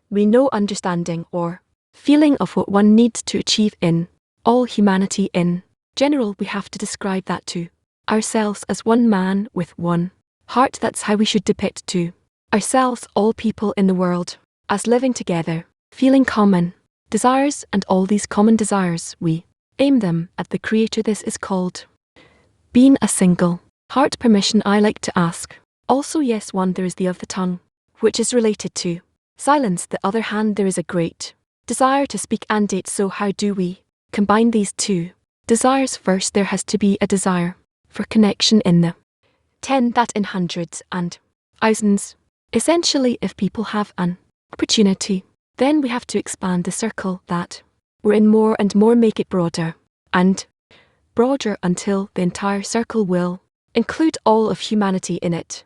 We know understanding or feeling of what one needs to achieve in all humanity in general. We have to describe that to ourselves as one man with one heart. That's how we should depict to ourselves all people in the world as living together, feeling common desires, and all these common desires we aim them at the Creator. This is called being a single heart. Permission I like to ask. Also yes, one there is the of the tongue, which is related to silence. The other hand there is a great desire to speak and date. So how do we combine these two desires? First there has to be a desire for connection in the 10, that in hundreds and thousands. Essentially if people have an opportunity, then we have to expand the circle that we're in more and more, make it broader and broader until the entire circle will include all of humanity in it.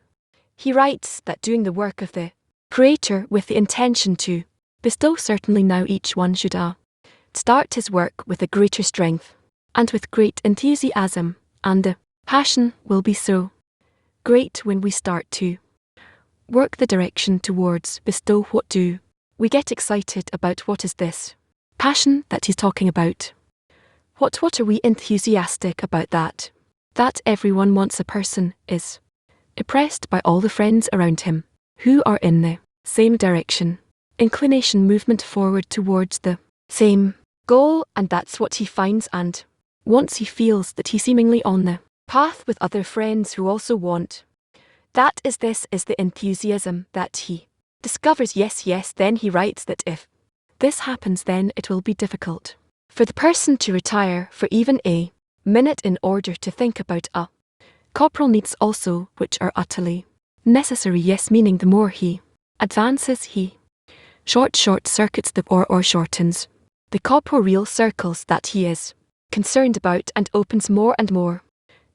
He writes that doing the work of the Creator with the intention to bestow, certainly now each one should start his work with a greater strength and with great enthusiasm, and the passion will be so great when we start to work the direction towards bestow. What do we get excited about? What is this passion that he's talking about? What are we enthusiastic about? That everyone wants. A person is oppressed by all the friends around him who are in the same direction, inclination, movement forward towards the same goal, and that's what he finds. And once he feels that he's seemingly on the path with other friends who also want, this is the enthusiasm that he discovers. Yes, then he writes that if this happens, then it will be difficult for the person to retire for even a minute in order to think about a corporal needs also, which are utterly necessary. Yes, meaning the more he advances, he short circuits the or shortens the corporeal circles that he is concerned about, and opens more and more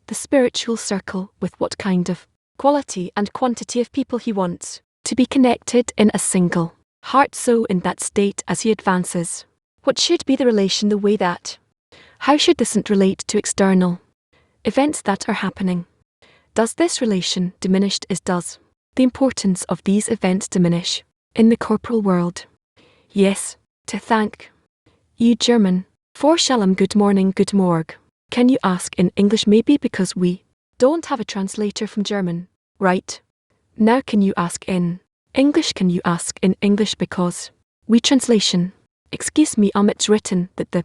the spiritual circle with what kind of quality and quantity of people he wants to be connected in a single heart. So in that state, as he advances, what should be the relation, the way that, how should this relate to external events that are happening? Does this relation diminished? Does the importance of these events diminish in the corporal world? Yes, to thank you German for Shalom. Good morning, good morg. Can you ask in English? Maybe because we don't have a translator from German, right? Now can you ask in English? Can you ask in English because we translation. Excuse me, it's written that the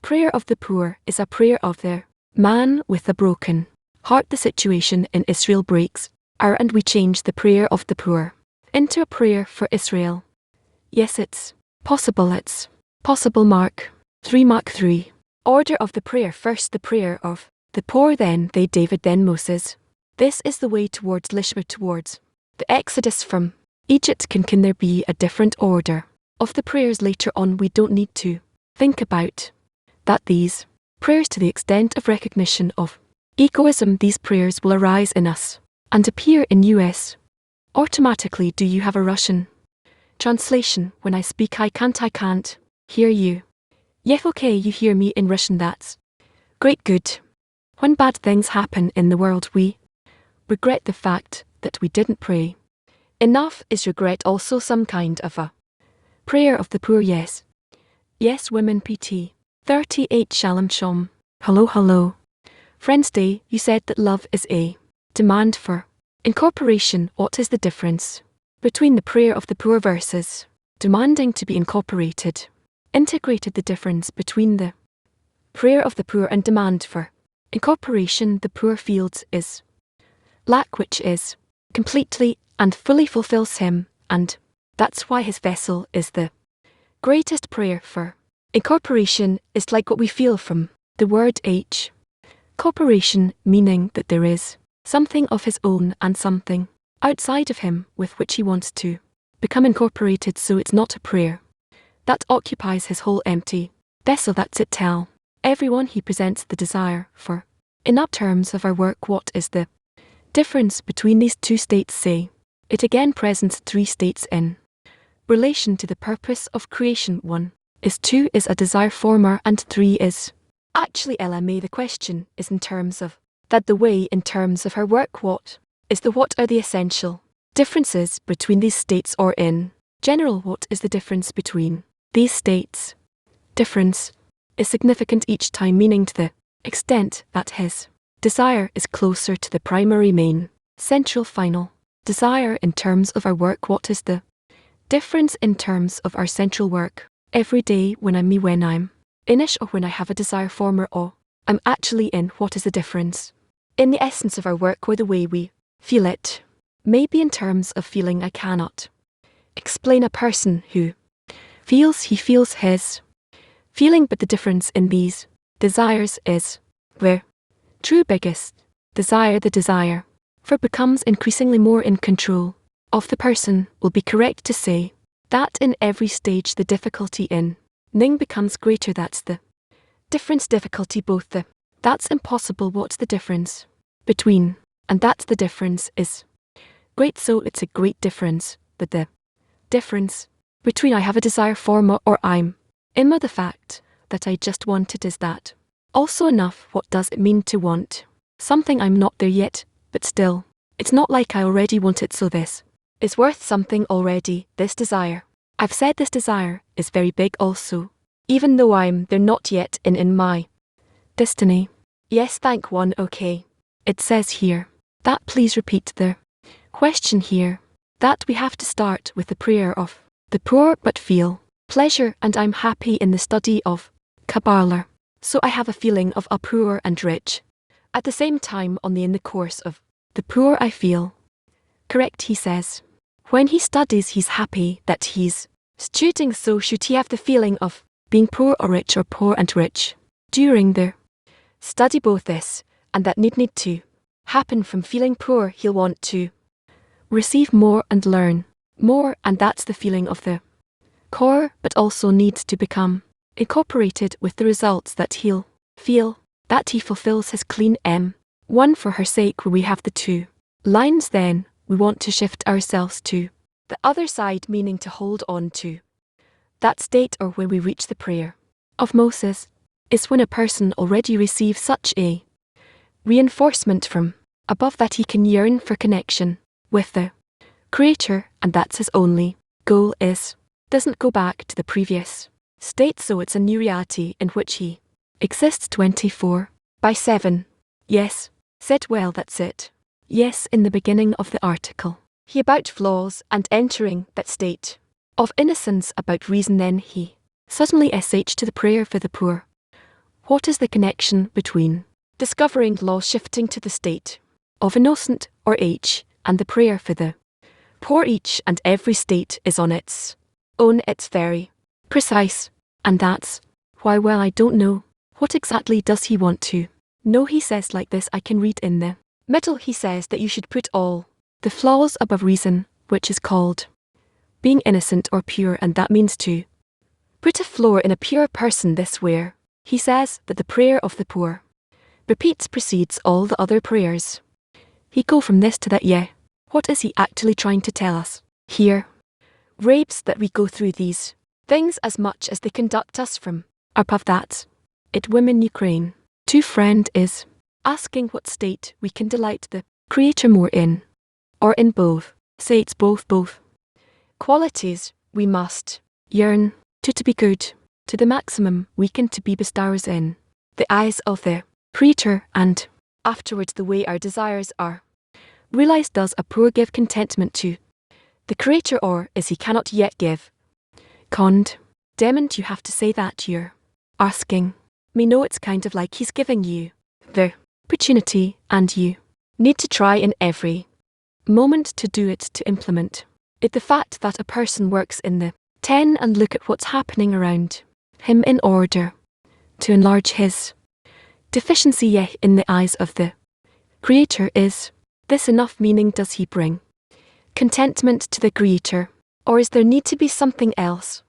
prayer of the poor is a prayer of the man with a broken heart. The situation in Israel breaks our, and we change the prayer of the poor into a prayer for Israel. Yes, it's possible. Mark 3. Order of the prayer. First the prayer of the poor, then they, David, then Moses. This is the way towards Lishma, towards the exodus from Egypt. Can there be a different order of the prayers later on? We don't need to think about that. These prayers, to the extent of recognition of egoism, these prayers will arise in us and appear in us automatically. Do you have a Russian translation? When I speak I can't hear you. Yes, okay, you hear me in Russian. That's great, good. When bad things happen in the world, we regret the fact that we didn't pray enough. Is regret also some kind of a prayer of the poor? Yes, women. PT 38. Shalom Shom. Hello. Friends Day, you said that love is a demand for incorporation. What is the difference between the prayer of the poor versus demanding to be incorporated? Integrated. The difference between the prayer of the poor and demand for incorporation. The poor feels is lack, which is completely and fully fulfills him, and that's why his vessel is the greatest prayer for incorporation. Is like what we feel from the word corporation, meaning that there is something of his own and something outside of him with which he wants to become incorporated. So it's not a prayer that occupies his whole empty vessel. That's it. Tell everyone he presents the desire for. In up terms of our work, what is the difference between these two states? Say it again. Presents 3 states in relation to the purpose of creation. 1 is 2 is a desire former, and 3 is actually LMA. The question is in terms of that, the way in terms of her work. What is the what are the essential differences between these states, or in general, what is the difference between these states? Difference is significant each time, meaning to the extent that his desire is closer to the primary, main, central, final desire in terms of our work. What is the difference in terms of our central work? Every day when I'm me, when I'm inish, or when I have a desire for more, or I'm actually in. What is the difference? In the essence of our work, or the way we feel it. Maybe in terms of feeling, I cannot explain a person who feels he feels his feeling, but the difference in these desires is where true biggest desire, the desire for becomes increasingly more in control of the person, will be correct to say that in every stage the difficulty in ning becomes greater. That's the difference. Difficulty, both the that's impossible, what's the difference between, and that's the difference is great. So it's a great difference, but the difference between I have a desire for more, or I'm in more, the fact that I just want it, is that also enough? What does it mean to want something? I'm not there yet, but still, it's not like I already want it, so this is worth something already. This desire, I've said this desire is very big also, even though I'm there not yet in my destiny. Yes, thank one. Okay. It says here that please repeat the question here, that we have to start with the prayer of the poor but feel pleasure, and I'm happy in the study of Kabbalah, so I have a feeling of a poor and rich. At the same time, in the course of the poor I feel correct, he says. When he studies, he's happy that he's studying, so should he have the feeling of being poor or rich, or poor and rich during the study? Both this and that need to happen. From feeling poor, he'll want to receive more and learn more, and that's the feeling of the core, but also needs to become incorporated with the results that he'll feel that he fulfills his clean one for her sake. Where we have the two lines, then we want to shift ourselves to the other side, meaning to hold on to that state, or when we reach the prayer of Moses, is when a person already receives such a reinforcement from above that he can yearn for connection with the Creator, and that's his only goal, doesn't go back to the previous state, so it's a new reality in which he exists 24/7. Yes, said well, that's it. Yes, in the beginning of the article, he about flaws and entering that state of innocence about reason, then he suddenly sh to the prayer for the poor. What is the connection between discovering law, shifting to the state of innocent, or h, and the prayer for the poor? Each and every state is on its own, it's very precise, and that's why, well, I don't know. What exactly does he want to know? He says like this, I can read in the middle. He says that you should put all the flaws above reason, which is called being innocent or pure, and that means to put a flaw in a pure person. This where he says that the prayer of the poor precedes all the other prayers. He go from this to that. Yeah, what is he actually trying to tell us here? Rapes that we go through these things as much as they conduct us from above. That it women Ukraine. To friend is asking what state we can delight the Creator more in, or in both. Say it's both qualities we must yearn to be good to the maximum we can, to be bestowers in the eyes of the Creator, and afterwards the way our desires are realized. Does a poor give contentment to the Creator, or is he cannot yet give contentment? You have to say that you're asking me. No, it's kind of like he's giving you the opportunity, and you need to try in every moment to do it, to implement it. The fact that a person works in the 10 and look at what's happening around him in order to enlarge his deficiency, yet in the eyes of the Creator, is this enough? Meaning, does he bring contentment to the Creator, or is there need to be something else?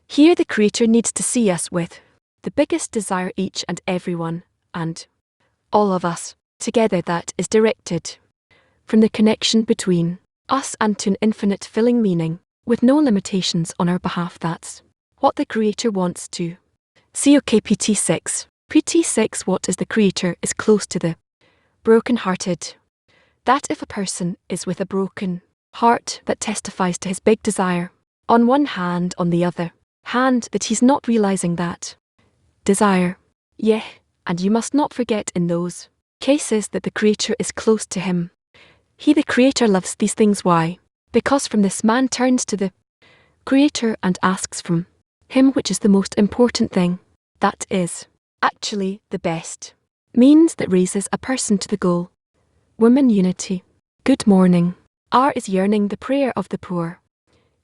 Here the Creator needs to see us with the biggest desire, each and everyone, and all of us together, that is directed from the connection between us and to an infinite filling meaning, with no limitations on our behalf. That's what the Creator wants to see. Okay, PT6. PT6. What is the Creator is close to the broken-hearted. That if a person is with a broken Heart that testifies to his big desire. On one hand, on the other hand, that he's not realizing that desire. Yeah, and you must not forget in those cases that the Creator is close to him. He, the Creator, loves these things. Why? Because from this man turns to the Creator and asks from him, which is the most important thing. That is actually the best means that raises a person to the goal. Women unity. Good morning. R is yearning, the prayer of the poor.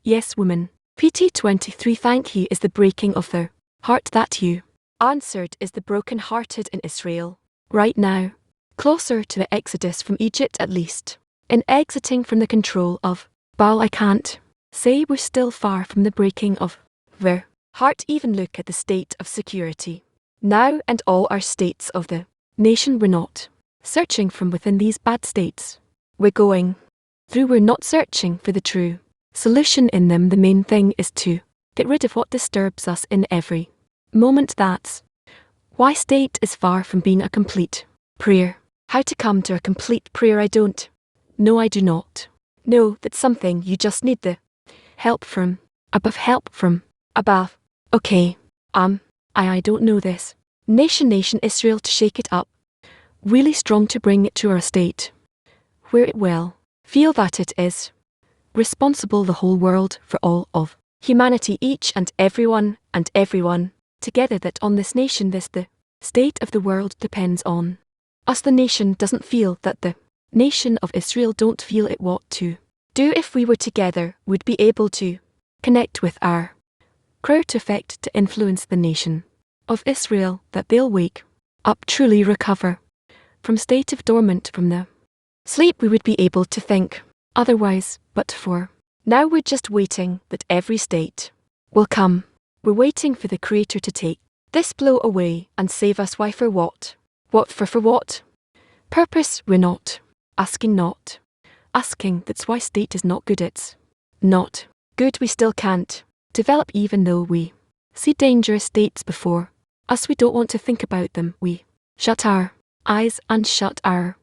Yes, woman. PT 23, thank you is the breaking of their heart that you answered is the broken-hearted in Israel. Right now. Closer to the exodus from Egypt at least. In exiting from the control of Baal, I can't say we're still far from the breaking of their heart. Even look at the state of security now and all our states of the nation. We're not searching from within these bad states we're going through. We're not searching for the true solution in them. The main thing is to get rid of what disturbs us in every moment. That's why state is far from being a complete prayer. How to come to a complete prayer? I don't know. I do not know. That's something you just need the help from above. Help from above. Okay. I don't know this. Nation Israel, to shake it up really strong, to bring it to our state where it will feel that it is responsible, the whole world, for all of humanity, each and everyone together, that on this nation the state of the world depends on us. The nation doesn't feel that the nation of Israel don't feel it. What to do if we were together would be able to connect with our crowd to effect to influence the nation of Israel, that they'll wake up, truly recover from state of dormant, from the sleep we would be able to think otherwise. But for now we're just waiting that every state will come. We're waiting for the Creator to take this blow away and save us. Why? For what? For what purpose? We're not asking. That's why state is not good. It's not good. We still can't develop even though we see dangerous states before us. We don't want to think about them. We shut our eyes and shut our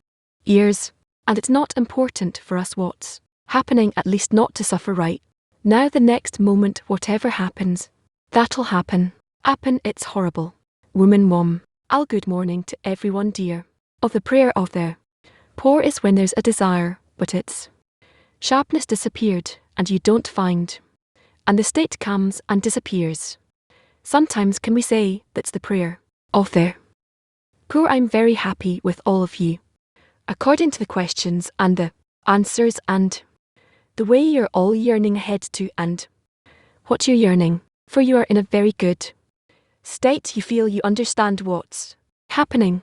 ears, and it's not important for us what's happening, at least not to suffer right now. The next moment, whatever happens, that'll happen. It's horrible. Woman Wom. Al, good morning to everyone, dear. Of the prayer of the poor is when there's a desire, but its sharpness disappeared, and you don't find, and the state comes and disappears. Sometimes can we say that's the prayer of the poor? I'm very happy with all of you, according to the questions and the answers and the way you're all yearning ahead to and what you're yearning for. You are in a very good state. You feel you understand what's happening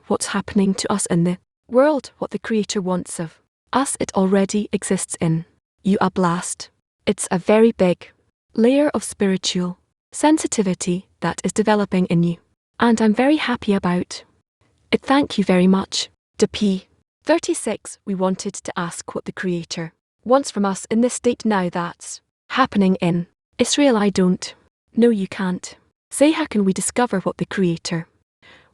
to us in the world, what the Creator wants of us. It already exists in you. A blast. It's a very big layer of spiritual sensitivity that is developing in you, and I'm very happy about it. Thank you very much. P 36. We wanted to ask what the Creator wants from us in this state now that's happening in Israel. I don't know. You can't say. How can we discover what the Creator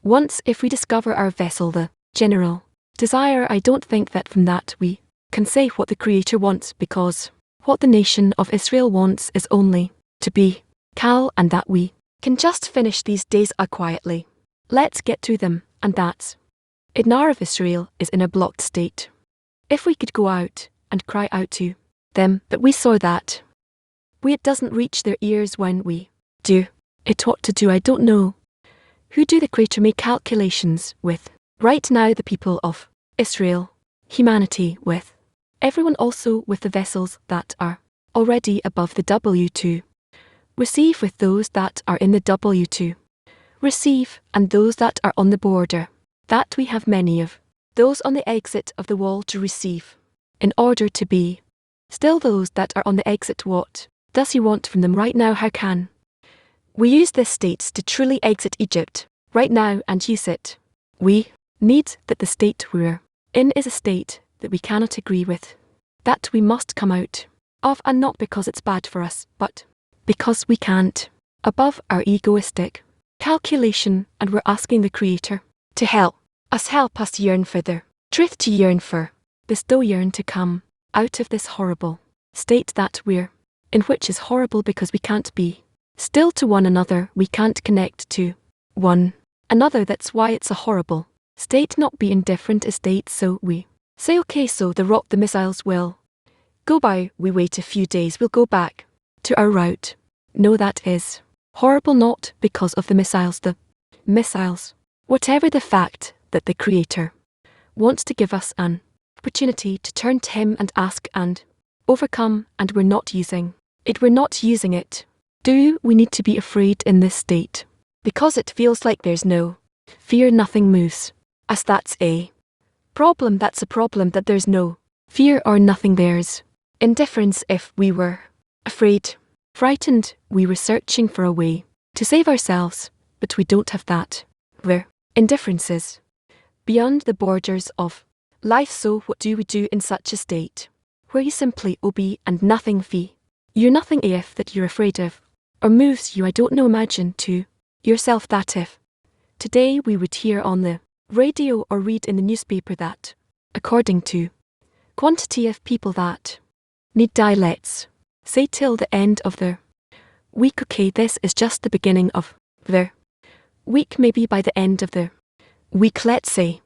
wants if we discover our vessel, the general desire? I don't think that from that we can say what the Creator wants, because what the nation of Israel wants is only to be Cal, and that we can just finish these days quietly. Let's get to them, and that's it. Nar of Israel is in a blocked state. If we could go out and cry out to them, but we saw that it doesn't reach their ears when we do it. What to do? I don't know. Who do the Creator make calculations with? Right now the people of Israel, humanity, with everyone, also with the vessels that are already above the W2 receive, with those that are in the W2 receive, and those that are on the border, that we have many of those on the exit of the wall to receive, in order to be still those that are on the exit. What does He want from them right now? How can we use this state to truly exit Egypt right now and use it? We need that the state we're in is a state that we cannot agree with, that we must come out of, and not because it's bad for us, but because we can't, above our egoistic calculation, and we're asking the Creator to help us yearn for the truth, to yearn for this, though yearn to come out of this horrible state that we're in, which is horrible because we can't be still to one another, we can't connect to one another. That's why it's a horrible state. Not be indifferent a state, so we say okay, so the missiles will go by, we wait a few days, we'll go back to our route. No, that is horrible, not because of the missiles. The missiles, whatever the fact that the Creator wants to give us an opportunity to turn to Him and ask and overcome, and we're not using it. We're not using it. Do we need to be afraid in this state? Because it feels like there's no fear, nothing moves us. That's a problem. That's a problem, that there's no fear or nothing. There's indifference. If we were afraid, frightened, we were searching for a way to save ourselves, but we don't have that. Where indifference is beyond the borders of life. So what do we do in such a state? Where you simply obey and nothing fee. You're nothing if that you're afraid of, or moves you. I don't know, imagine to yourself that if today we would hear on the radio or read in the newspaper that, according to quantity of people that need die, let's say till the end of the week. Okay, this is just the beginning of the week. Maybe by the end of the week, let's say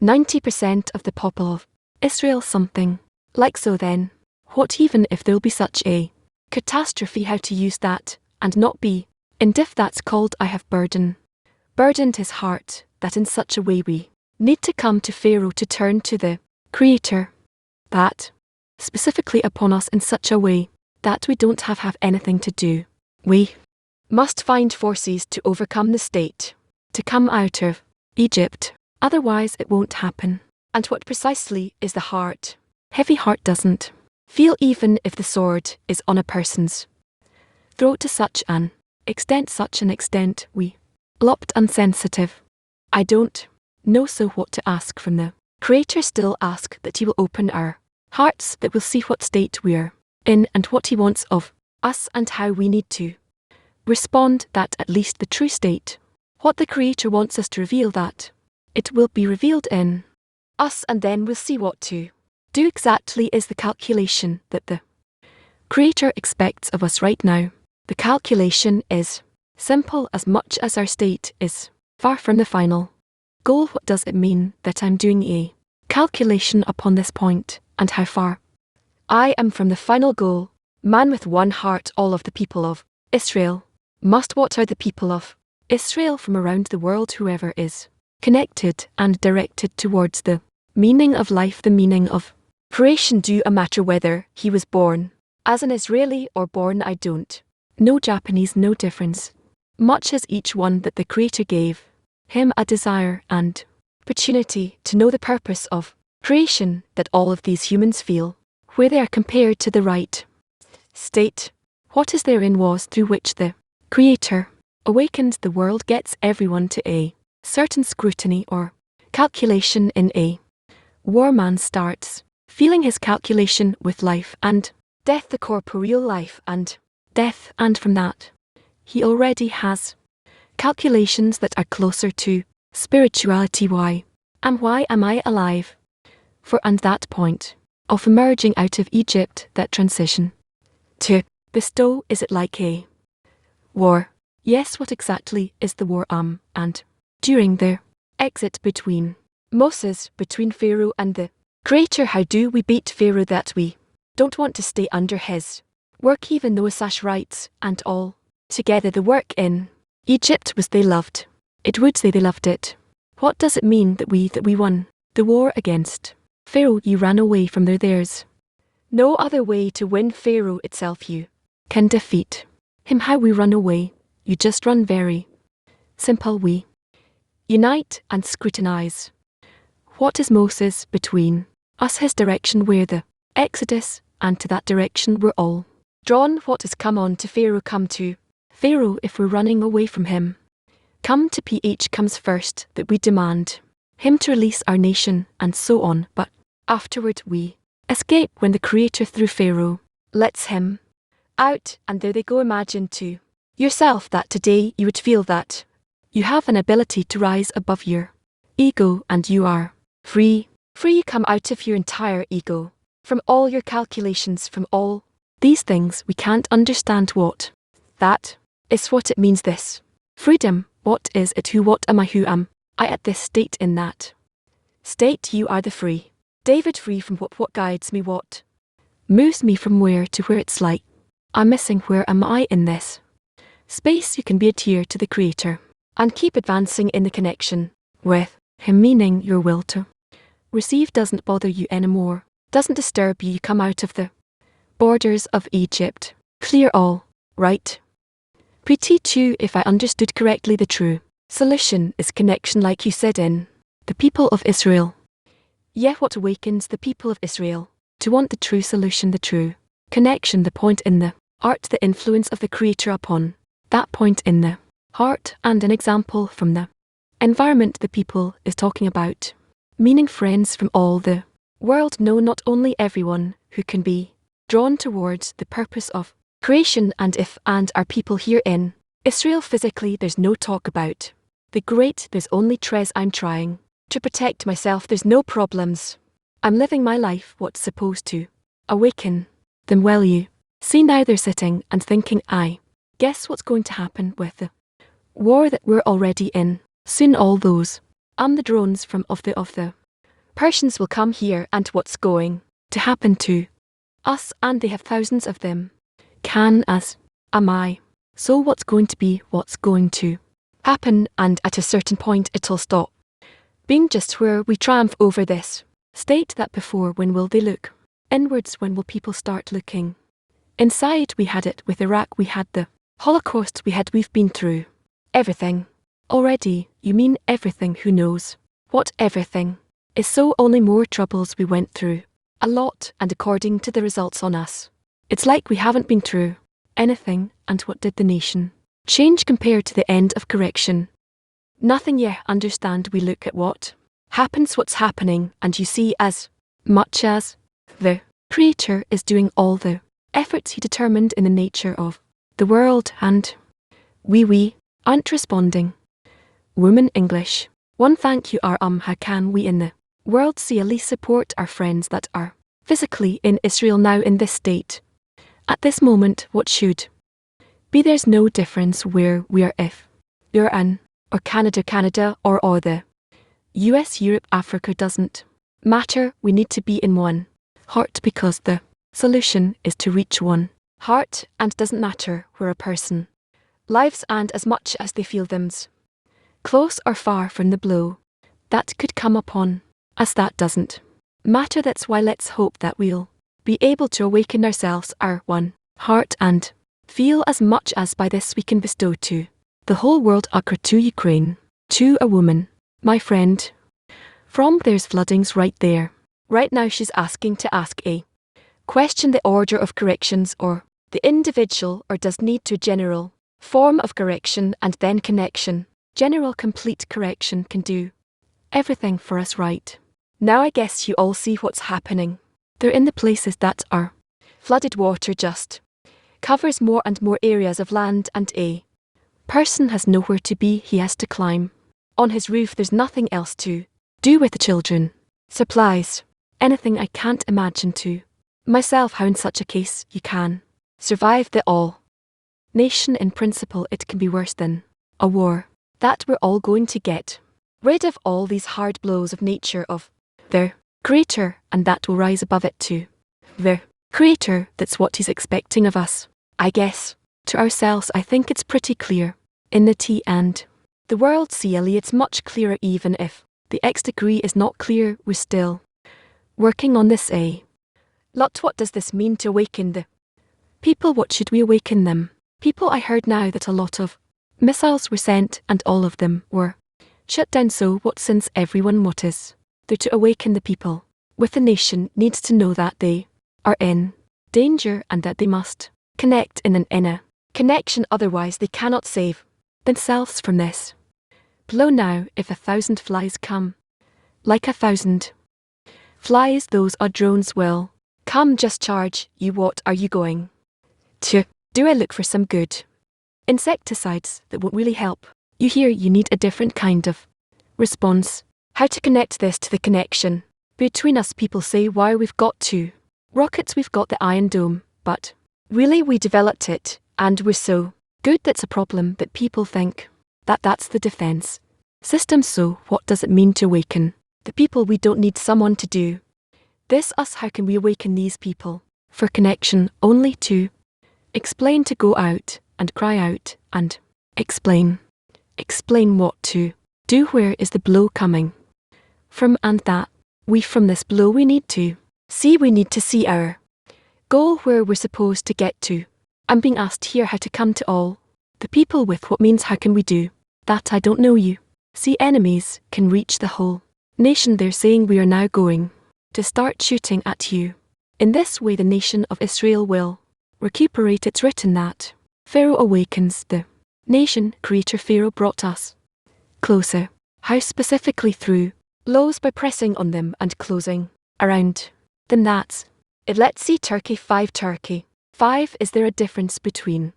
90% of the people of Israel, something like so. Then what even if there'll be such a catastrophe? How to use that and not be indifferent? That's called I have burdened his heart, that in such a way we need to come to Pharaoh, to turn to the Creator, that specifically upon us in such a way that we don't have anything to do. We must find forces to overcome the state, to come out of Egypt, otherwise it won't happen. And what precisely is the heart? Heavy heart doesn't feel even if the sword is on a person's throat to such an extent we lopped unsensitive. I don't know so what to ask from the Creator. Still ask that He will open our hearts, that we'll see what state we're in and what He wants of us and how we need to respond, that at least the true state, what the Creator wants us to reveal, that it will be revealed in us, and then we'll see what to do exactly is the calculation that the Creator expects of us right now. The calculation is simple, as much as our state is far from the final goal. What does it mean that I'm doing a calculation upon this point, and how far I am from the final goal? Man with one heart, all of the people of Israel must. What are the people of Israel? From around the world, whoever is connected and directed towards the meaning of life, the meaning of creation. Do a matter whether he was born as an Israeli or born, I don't know, Japanese, no difference, much as each one that the Creator gave him a desire and opportunity to know the purpose of creation that all of these humans feel, where they are compared to the right state. What is therein was through which the Creator awakened the world, gets everyone to a certain scrutiny or calculation in a war. Man starts feeling his calculation with life and death, the corporeal life and death, and from that he already has calculations that are closer to spirituality. Why am I alive? For and that point of emerging out of Egypt, that transition to bestow, is it like a war? Yes, what exactly is the war? And during the exit between Moses, between Pharaoh and the Creator, how do we beat Pharaoh? That we don't want to stay under his work, even though Sash writes, and all together the work in Egypt was they loved. It would say they loved it. What does it mean that we won the war against Pharaoh? You ran away from there. There's no other way to win Pharaoh itself. You can defeat him. How we run away? You just run. Very simple. We unite and scrutinize. What is Moses between us? His direction, where the Exodus, and to that direction we're all drawn. What has come on to Pharaoh? Come to Pharaoh if we're running away from him. Come to PH comes first, that we demand him to release our nation, and so on. But afterward we escape when the Creator through Pharaoh lets him out, and there they go. Imagine to yourself that today you would feel that you have an ability to rise above your ego, and you are free. You come out of your entire ego, From all your calculations, from all these things, we can't understand what that is, what it means, this freedom. What is it? What am I? Who am I at this state? In that state you are the free David, free from what guides me, what moves me from where to where. It's like I'm missing. Where am I in this space? You can be adhere to the Creator and keep advancing in the connection with Him, meaning your will to receive doesn't bother you anymore, doesn't disturb you. You come out of the borders of Egypt, clear all right. Pretty too, if I understood correctly, the true solution is connection, like you said, in the people of Israel. Yeah, what awakens the people of Israel to want the true solution, the true connection, the point in the art, the influence of the Creator upon that point in the heart, and an example from the environment the people is talking about, meaning friends from all the world. No, not only everyone who can be drawn towards the purpose of creation, and if and our people here in Israel physically. There's no talk about the great, there's only Trez. I'm trying to protect myself, there's no problems. I'm living my life, what's supposed to awaken them. Well, you see now they're sitting and thinking, I guess what's going to happen with the war that we're already in. Soon all those the drones from of the Persians will come here, and what's going to happen to us, and they have thousands of them. Can as am I. So what's going to be, what's going to happen, and at a certain point it'll stop being just where we triumph over this state that before. When will they look inwards? When will people start looking inside? We had it with Iraq, we had the Holocaust, we've been through everything already. You mean everything? Who knows what everything is? So only more troubles. We went through a lot, and according to the results on us, it's like we haven't been through anything. And what did the nation change compared to the end of correction? Nothing. Yeah, understand. We look at what happens, what's happening, and you see, as much as the Creator is doing all the efforts He determined in the nature of the world, and we aren't responding. Woman English 1. Thank you. How can we in the world see support our friends that are physically in Israel now in this state? At this moment, what should be? There's no difference where we are, if Iran or Canada or the US, Europe, Africa, doesn't matter. We need to be in one heart, because the solution is to reach one heart, and doesn't matter where a person lives, and as much as they feel them's close or far from the blow that could come upon us, that doesn't matter. That's why let's hope that we'll be able to awaken ourselves, our one heart, and feel as much as by this we can bestow to the whole world. Accra to Ukraine, to a woman, my friend, from there's floodings right there. Right now she's asking to ask a question, the order of corrections, or the individual, or does need to general form of correction, and then connection. General complete correction can do everything for us right now. I guess you all see what's happening. They're in the places that are flooded. Water just covers more and more areas of land, and a person has nowhere to be. He has to climb on his roof. There's nothing else to do with the children, supplies, anything. I can't imagine to myself how in such a case you can survive. The all nation, in principle it can be worse than a war that we're all going to get rid of all these hard blows of nature, of their Creator, and that will rise above it to the Creator. That's what He's expecting of us, I guess. To ourselves, I think it's pretty clear in the T and the world. CLE, it's much clearer. Even if the X degree is not clear, we're still working on this a lot. What does this mean to awaken the people? What should we awaken them? People, I heard now that a lot of missiles were sent and all of them were shut down. So what, since everyone, what is there to awaken the people with the nation needs to know that they are in danger, and that they must connect in an inner connection, otherwise they cannot save themselves from this blow. Now if 1,000 flies come, like 1,000 flies, those odd drones will come, just charge you. What are you going to do? I look for some good insecticides that won't really help you here. You need a different kind of response. How to connect this to the connection between us? People say why we've got to Rockets, we've got the Iron Dome, but really we developed it, and we're so good that's a problem that people think that that's the defense system. So what does it mean to awaken the people? We don't need someone to do this us. How can we awaken these people? For connection, only to explain, to go out and cry out and explain. Explain what to do. Where is the blow coming from? And that we from this blow we need to see. We need to see our goal, where we're supposed to get to. I'm being asked here how to come to all the people with what means. How can we do that? I don't know. You see, enemies can reach the whole nation. They're saying we are now going to start shooting at you. In this way the nation of Israel will recuperate. It's written that Pharaoh awakens the nation. Creator Pharaoh brought us closer. How specifically? Through laws, by pressing on them and closing around them. That's it. Let's see Turkey 5. Turkey 5. Is there a difference between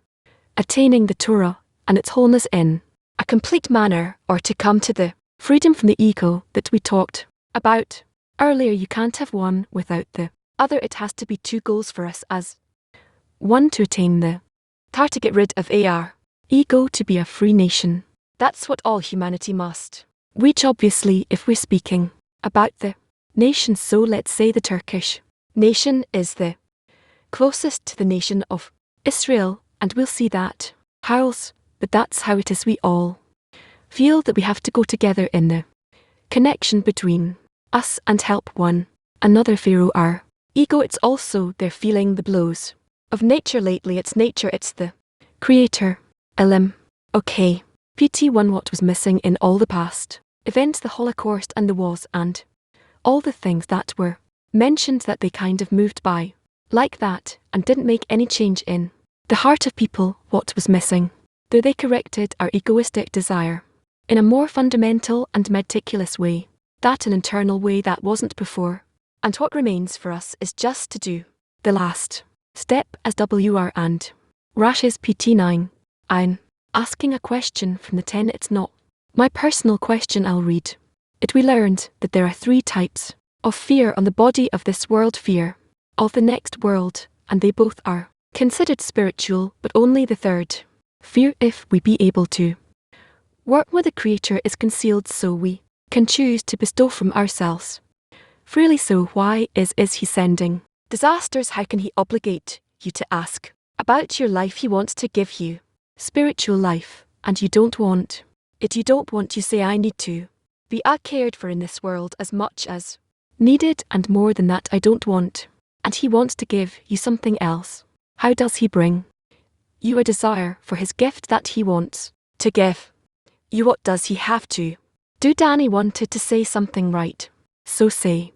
attaining the Torah and its wholeness in a complete manner, or to come to the freedom from the ego that we talked about earlier? You can't have one without the other. It has to be two goals for us as one: to attain the Tar, to get rid of our ego, to be a free nation. That's what all humanity must reach, obviously, if we're speaking about the nation. So let's say the Turkish nation is the closest to the nation of Israel, and we'll see that howls, but that's how it is. We all feel that we have to go together in the connection between us and help one another. Pharaoh, our ego, it's also they're feeling the blows of nature lately. It's nature, it's the creator. Okay. PT1. What was missing in all the past events, the Holocaust and the wars and all the things that were mentioned, that they kind of moved by like that and didn't make any change in the heart of people? What was missing? Though they corrected our egoistic desire in a more fundamental and meticulous way, that an internal way that wasn't before. And what remains for us is just to do the last step, as WR and Rashes PT9. I'm asking a question from the 10. It's not my personal question. I'll read it. We learned that there are 3 types of fear on the body of this world: fear of the next world, and they both are considered spiritual, but only the third, fear, if we be able to work with the Creator, is concealed, so we can choose to bestow from ourselves freely. So why is he sending disasters? How can he obligate you to ask about your life? He wants to give you spiritual life, and you don't want it. You don't want, you say, I need to be cared for in this world as much as needed, and more than that I don't want. And he wants to give you something else. How does he bring you a desire for his gift that he wants to give you? What does he have to do? Danny wanted to say something, right? So say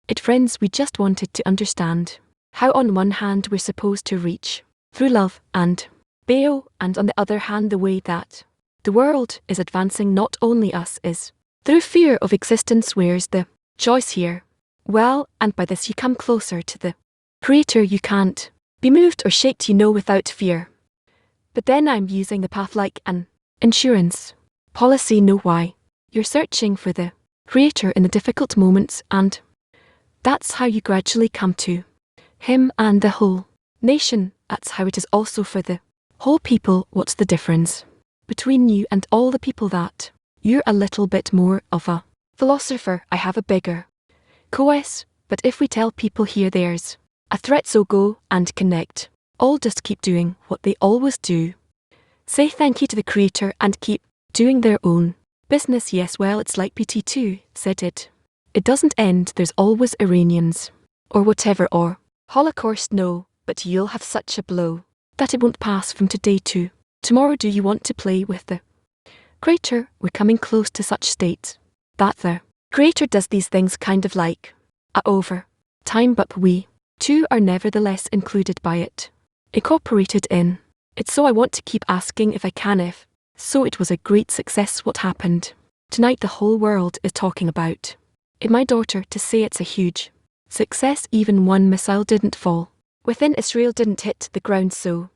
it, friends. We just wanted to understand how on one hand we're supposed to reach through love and Baal, and on the other hand the way that the world is advancing, not only us, is through fear of existence. Where's the choice here? Well, and by this you come closer to the Creator. You can't be moved or shaped, without fear. But then I'm using the path like an insurance policy. Know why? You're searching for the Creator in the difficult moments, and that's how you gradually come to him and the whole nation. That's how it is also for the whole people. What's the difference between you and all the people? That you're a little bit more of a philosopher. I have a bigger course, but if we tell people here there's a threat, so go and connect. All just keep doing what they always do. Say thank you to the Creator and keep doing their own business. Yes, well, it's like PT2 said it. It doesn't end. There's always Iranians or whatever, or Holocaust. No, but you'll have such a blow that it won't pass from today to tomorrow. Do you want to play with the Creator? We're coming close to such state that the Creator does these things kind of like over time, but we too are nevertheless included by it, incorporated in it. So I want to keep asking if I can. If so, it was a great success what happened tonight. The whole world is talking about it. My daughter to say it's a huge success. Even one missile didn't fall within Israel, didn't hit the ground. So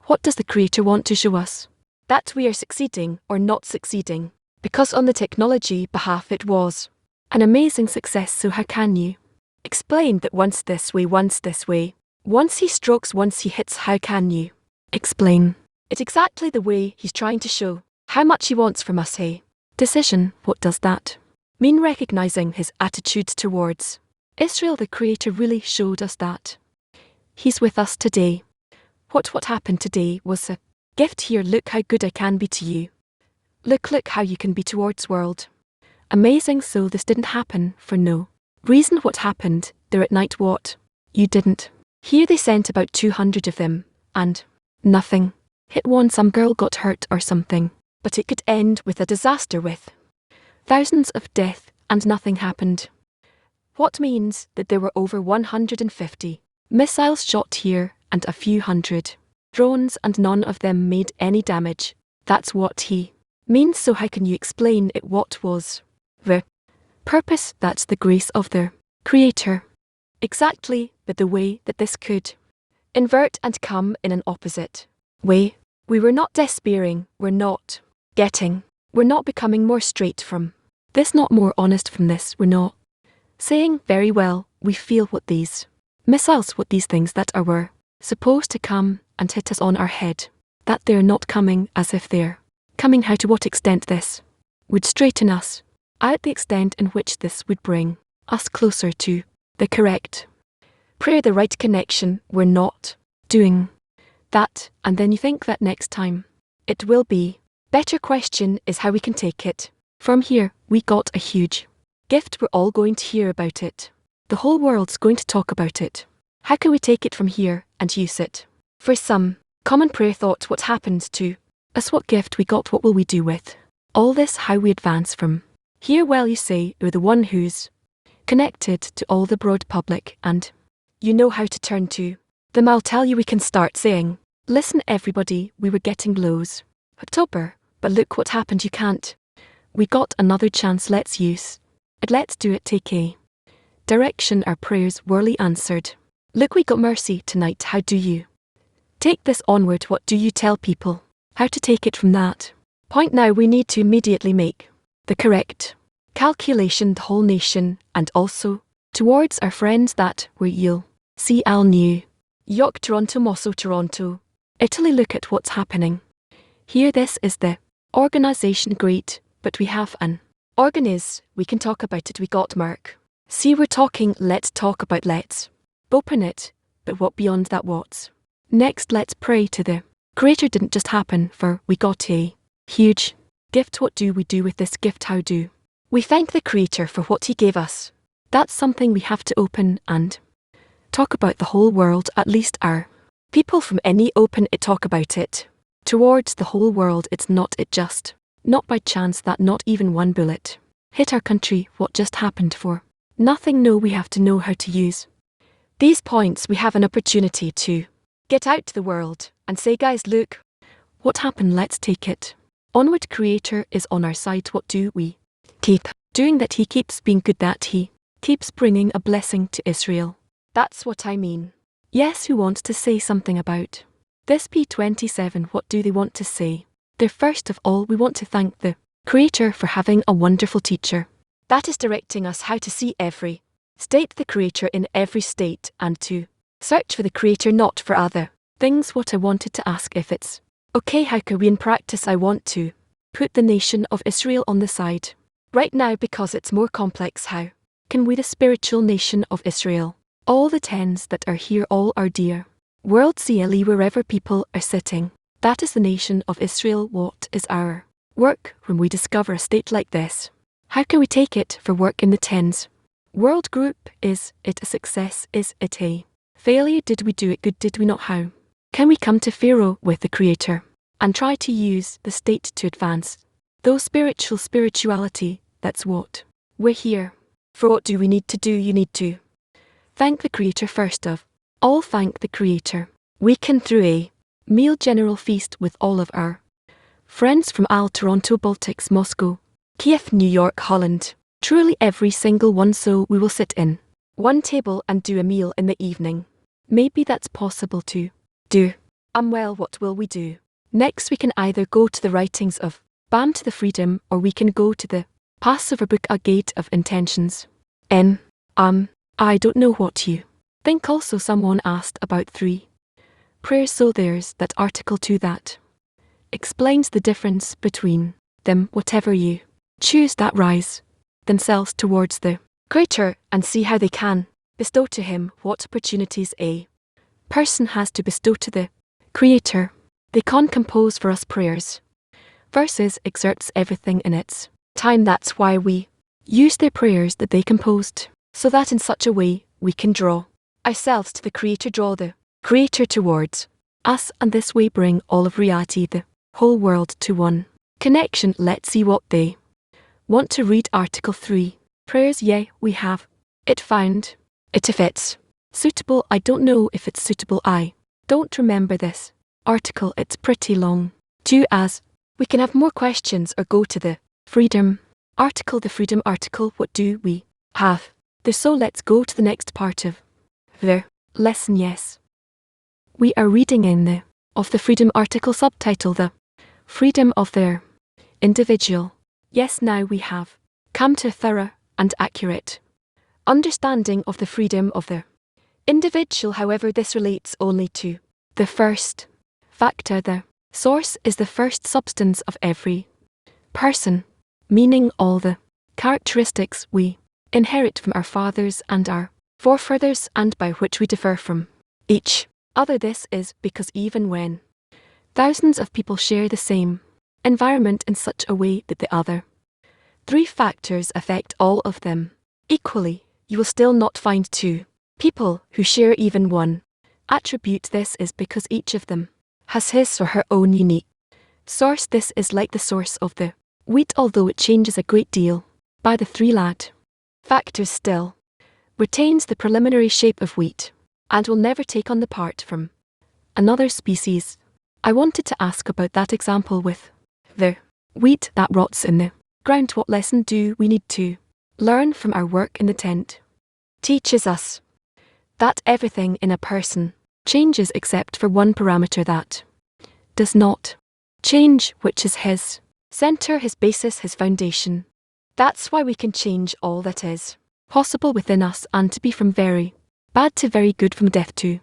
what does the Creator want to show us? That we are succeeding or not succeeding, because on the technology behalf it was an amazing success. So how can you Explain that once this way, once this way. Once he strokes, once he hits, how can you explain it exactly the way he's trying to show how much he wants from us, hey? Decision, what does that mean? Recognizing his attitude towards Israel. The Creator really showed us that he's with us today. What happened today was a gift here. Look how good I can be to you. Look how you can be towards world. Amazing. So this didn't happen for no reason. What happened there at night? What you didn't hear, they sent about 200 of them, and nothing hit one. Some girl got hurt or something, but it could end with a disaster with thousands of death, and nothing happened. What means that there were over 150 missiles shot here and a few hundred drones, and none of them made any damage. That's what he means. So how can you explain it? What was the purpose? That's the grace of the Creator. Exactly, but the way that this could invert and come in an opposite way. We were not despairing, we're not becoming more straight from this, not more honest from this. We're not saying, very well, we feel what these missiles, what these things that were supposed to come and hit us on our head, that they're not coming, as if they're coming. How, to what extent this would straighten us out, the extent in which this would bring us closer to the correct prayer, the right connection. We're not doing that, and then you think that next time it will be better. Question is how we can take it from here. We got a huge gift. We're all going to hear about it. The whole world's going to talk about it. How can we take it from here and use it for some common prayer? Thought, what happened to us? What gift we got? What will we do with all this? How we advance from here? Well, you say you're the one who's connected to all the broad public, and you know how to turn to them. I'll tell you, we can start saying, listen everybody, we were getting lows October, but look what happened. You can't. We got another chance. Let's use it. Let's do it. Take a direction. Our prayers were answered. Look, we got mercy tonight. How do you take this onward? What do you tell people how to take it from that point? Now we need to immediately make the correct calculation, the whole nation, and also towards our friends that were you'll see Al New York, Toronto, Moscow, Toronto, Italy. Look at what's happening here. This is the organization. Great, but we have an organize. We can talk about it. We got Merck. See, we're talking. Let's talk about, let's open it. But what beyond that? What's next? Let's pray to the Creator. Didn't just happen, for we got a huge gift. What do we do with this gift? How do we thank the Creator for what he gave us? That's something we have to open and talk about. The whole world, at least our people from any, open it, talk about it towards the whole world. It's not just not by chance that not even one bullet hit our country. What just happened for nothing? No, we have to know how to use these points. We have an opportunity to get out to the world and say, guys, look what happened. Let's take it onward. Creator is on our side. What do we keep doing? That he keeps being good, that he keeps bringing a blessing to Israel. That's what I mean. Yes, who wants to say something about this? P27, what do they want to say? They're first of all, we want to thank the Creator for having a wonderful teacher that is directing us how to see every state, the Creator in every state, and to search for the Creator, not for other things. What I wanted to ask, if it's okay, how can we in practice? I want to put the nation of Israel on the side right now because it's more complex. How can we, the spiritual nation of Israel, all the tens that are here, all our dear world, CLE, wherever people are sitting, that is the nation of Israel. What is our work when we discover a state like this? How can we take it for work in the tens world group? Is it a success? Is it a failure? Did we do it good? Did we not? How can we come to Pharaoh with the Creator and try to use the state to advance those spirituality? That's what we're here for. What do we need to do? You need to thank the Creator first of all. Thank the Creator. We can, through a meal, general feast with all of our friends from Al, Toronto, Baltics, Moscow, Kiev, New York, Holland, truly every single one. So we will sit in one table and do a meal in the evening. Maybe that's possible to do. Well, what will we do? Next, we can either go to the writings of Bam to the Freedom, or we can go to the Passover book, A Gate of Intentions. I don't know what you think. Also, someone asked about 3 prayers, so there's that article to that explains the difference between them. Whatever you choose, that rise themselves towards the Creator and see how they can bestow to him what opportunities a person has to bestow to the Creator. They can compose for us prayers. Verses exerts everything in its time. That's why we use their prayers that they composed, so that in such a way we can draw ourselves to the Creator, draw the Creator towards us, and this way bring all of reality, the whole world, to one connection. Let's see what they want to read. Article 3. Prayers. We have it found it if it's suitable. I don't know if it's suitable. I don't remember this article. It's pretty long too, as we can have more questions or go to the freedom article. The freedom article, what do we have there? So let's go to the next part of the lesson. Yes, we are reading in the of the freedom article, subtitle the freedom of their individual. Yes, now we have come to a thorough and accurate understanding of the freedom of the individual. However, this relates only to the first factor. The source is the first substance of every person, meaning all the characteristics we inherit from our fathers and our forefathers, and by which we differ from each other. This is because even when thousands of people share the same environment in such a way that the other 3 factors affect all of them equally, you will still not find 2 people who share even one attribute. This is because each of them has his or her own unique source. This is like the source of the wheat. Although it changes a great deal by the 3 lad factors, still retains the preliminary shape of wheat and will never take on the part from another species. I wanted to ask about that example with the wheat that rots in the ground. What lesson do we need to learn from our work in the tent? Teaches us that everything in a person changes except for one parameter that does not change, which is his center, his basis, his foundation. That's why we can change all that is possible within us, and to be from very bad to very good, from death to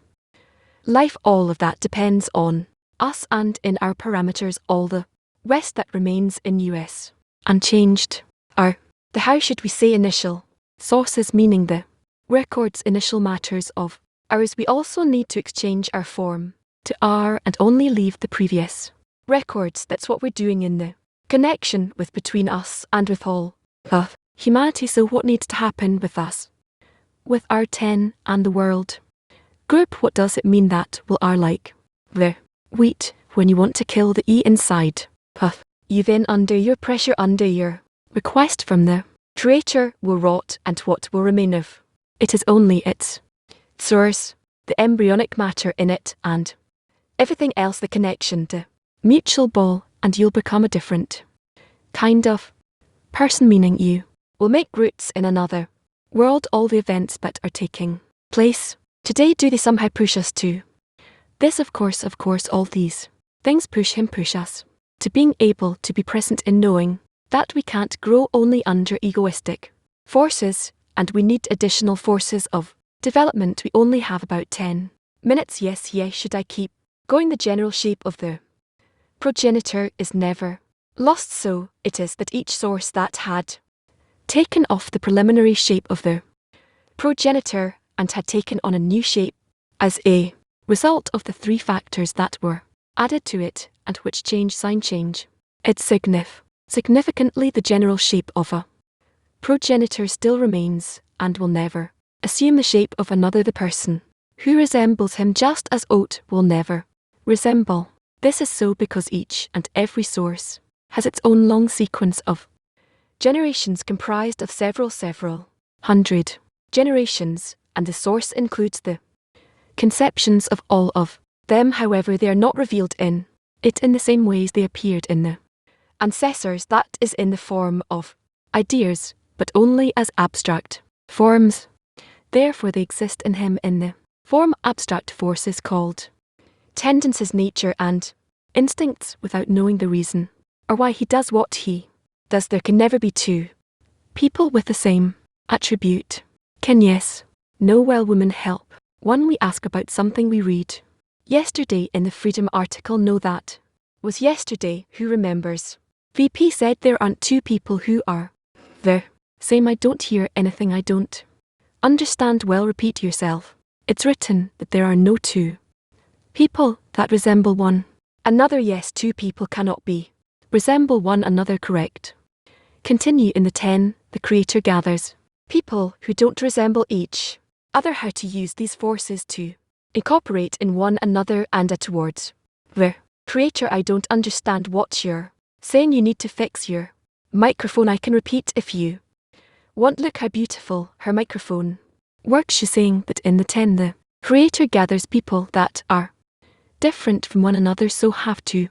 life. All of that depends on us, and in our parameters all the rest that remains in us unchanged are the, how should we say, initial sources, meaning the records, initial matters of ours. We also need to exchange our form to our and only leave the previous records. That's what we're doing in the connection with between us and with all of humanity. So what needs to happen with us, with our 10 and the world group? What does it mean that will are like the wheat when you want to kill the E inside of you, then under your pressure, under your request from the Creator, will rot, and what will remain of it is only its source, the embryonic matter in it, and everything else, the connection to mutual ball, and you'll become a different kind of person, meaning you will make roots in another world. All the events that are taking place today, do they somehow push us to this? Of course, all these things push us to being able to be present in knowing that we can't grow only under egoistic forces, and we need additional forces of development. We only have about 10 minutes. Yes, should I keep going? The general shape of the progenitor is never lost, so it is that each source that had taken off the preliminary shape of the progenitor and had taken on a new shape as a result of the 3 factors that were added to it, and which change it significantly, the general shape of a progenitor still remains and will never assume the shape of another. The person who resembles him, just as oat will never resemble. This is so because each and every source has its own long sequence of generations comprised of several hundred generations, and the source includes the conceptions of all of them. However, they are not revealed in it in the same ways they appeared in the ancestors, that is in the form of ideas, but only as abstract forms. Therefore they exist in him in the form abstract forces called tendencies, nature, and instincts, without knowing the reason or why he does what he does. There can never be 2 people with the same attribute. Yes, No well woman help. One we ask about something we read. Yesterday in the Freedom article know that. Was yesterday, who remembers? VP said there aren't two people who are the same. I don't hear anything I don't understand. Well, repeat yourself. It's written that there are no two people that resemble one another. Yes, two people cannot be resemble one another. Correct. Continue in the 10. The Creator gathers people who don't resemble each other. How to use these forces to incorporate in one another and towards the Creator. I don't understand what you're saying. You need to fix your microphone. I can repeat if you want. Look how beautiful her microphone works. She's saying that in the 10 the Creator gathers people that are different from one another, so have to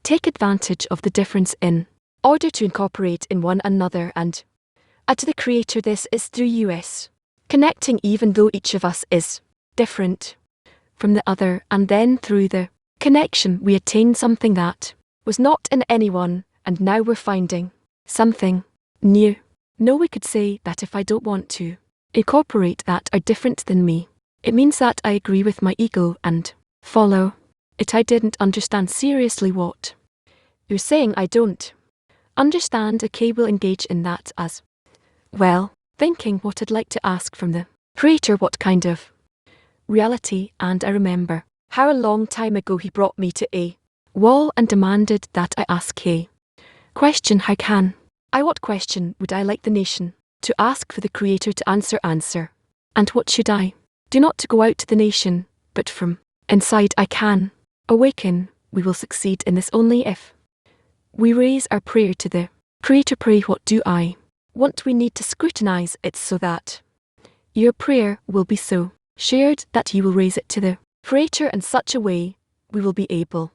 take advantage of the difference in order to incorporate in one another and to the Creator. This is through us connecting, even though each of us is different from the other, and then through the connection we attain something that was not in anyone, and now we're finding something new. No, we could say that if I don't want to incorporate that are different than me, it means that I agree with my ego and follow it. I didn't understand seriously what you're saying. I don't understand. Okay, we'll engage in that as well. Thinking what I'd like to ask from the Creator, what kind of reality, and I remember how a long time ago he brought me to a wall and demanded that I ask a question. How can I? What question would I like the nation to ask for the Creator to answer? And what should I do? Not to go out to the nation, but from inside I can awaken. We will succeed in this only if we raise our prayer to the Creator. Pray, what do I want? We need to scrutinize it so that your prayer will be so shared that you will raise it to the Creator in such a way we will be able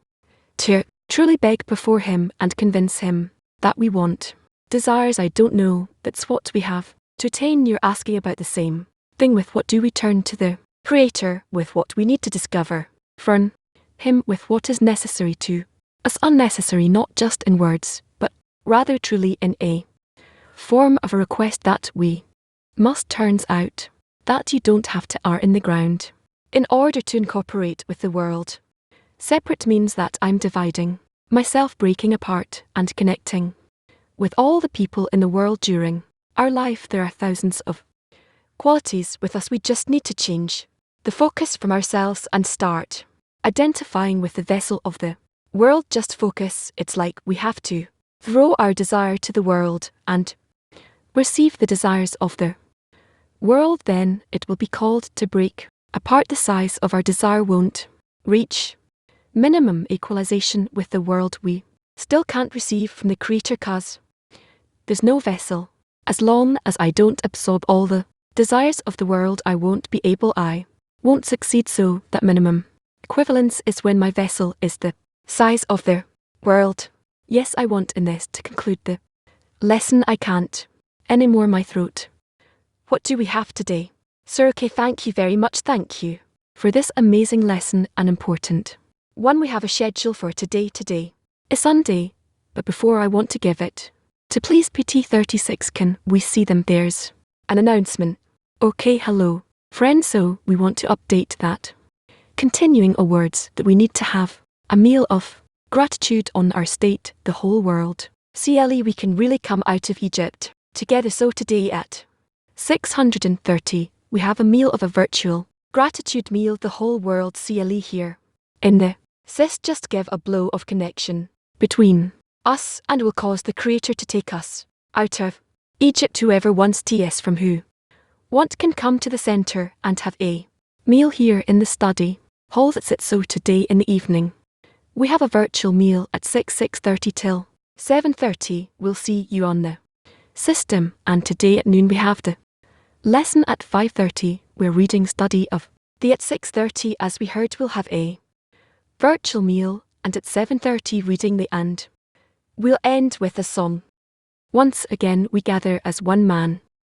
to truly beg before Him and convince Him that we want desires. I don't know, that's what we have to attain. You're asking about the same thing. With what do we turn to the Creator? With what we need to discover from Him, with what is necessary to us, unnecessary not just in words, but rather truly in a form of a request that we must. Turns out that you don't have to are in the ground in order to incorporate with the world. Separate means that I'm dividing myself, breaking apart, and connecting with all the people in the world. During our life there are thousands of qualities with us. We just need to change the focus from ourselves and start identifying with the vessel of the world. Just focus. It's like we have to throw our desire to the world and receive the desires of the world. Then it will be called to break apart. The size of our desire won't reach minimum equalization with the world. We still can't receive from the Creator, 'cause there's no vessel. As long as I don't absorb all the desires of the world, I won't be able, I won't succeed. So that minimum equivalence is when my vessel is the size of the world. Yes, I want in this to conclude the lesson. I can't anymore, my throat. What do we have today? Sir, okay, thank you very much. Thank you for this amazing lesson, and important one. We have a schedule for today. Today is Sunday, but before I want to give it to please PT36, can we see them? There's an announcement. Okay, hello, friends, so we want to update that. Continuing words that we need to have a meal of gratitude on our state, the whole world. CLE, we can really come out of Egypt together. So today at 630, we have a meal of a virtual gratitude meal, the whole world. CLE here in the Sis, just give a blow of connection between us and will cause the Creator to take us out of Egypt. Whoever wants TS from who want can come to the center and have a meal here in the study hall. That's it. So today in the evening we have a virtual meal at 6:30 till 7:30. We'll see you on the system. And today at noon we have the lesson at 5:30. We're reading study of the at 6:30. As we heard, we'll have a virtual meal, and at 7:30 reading the and we'll end with a song. Once again we gather as one man.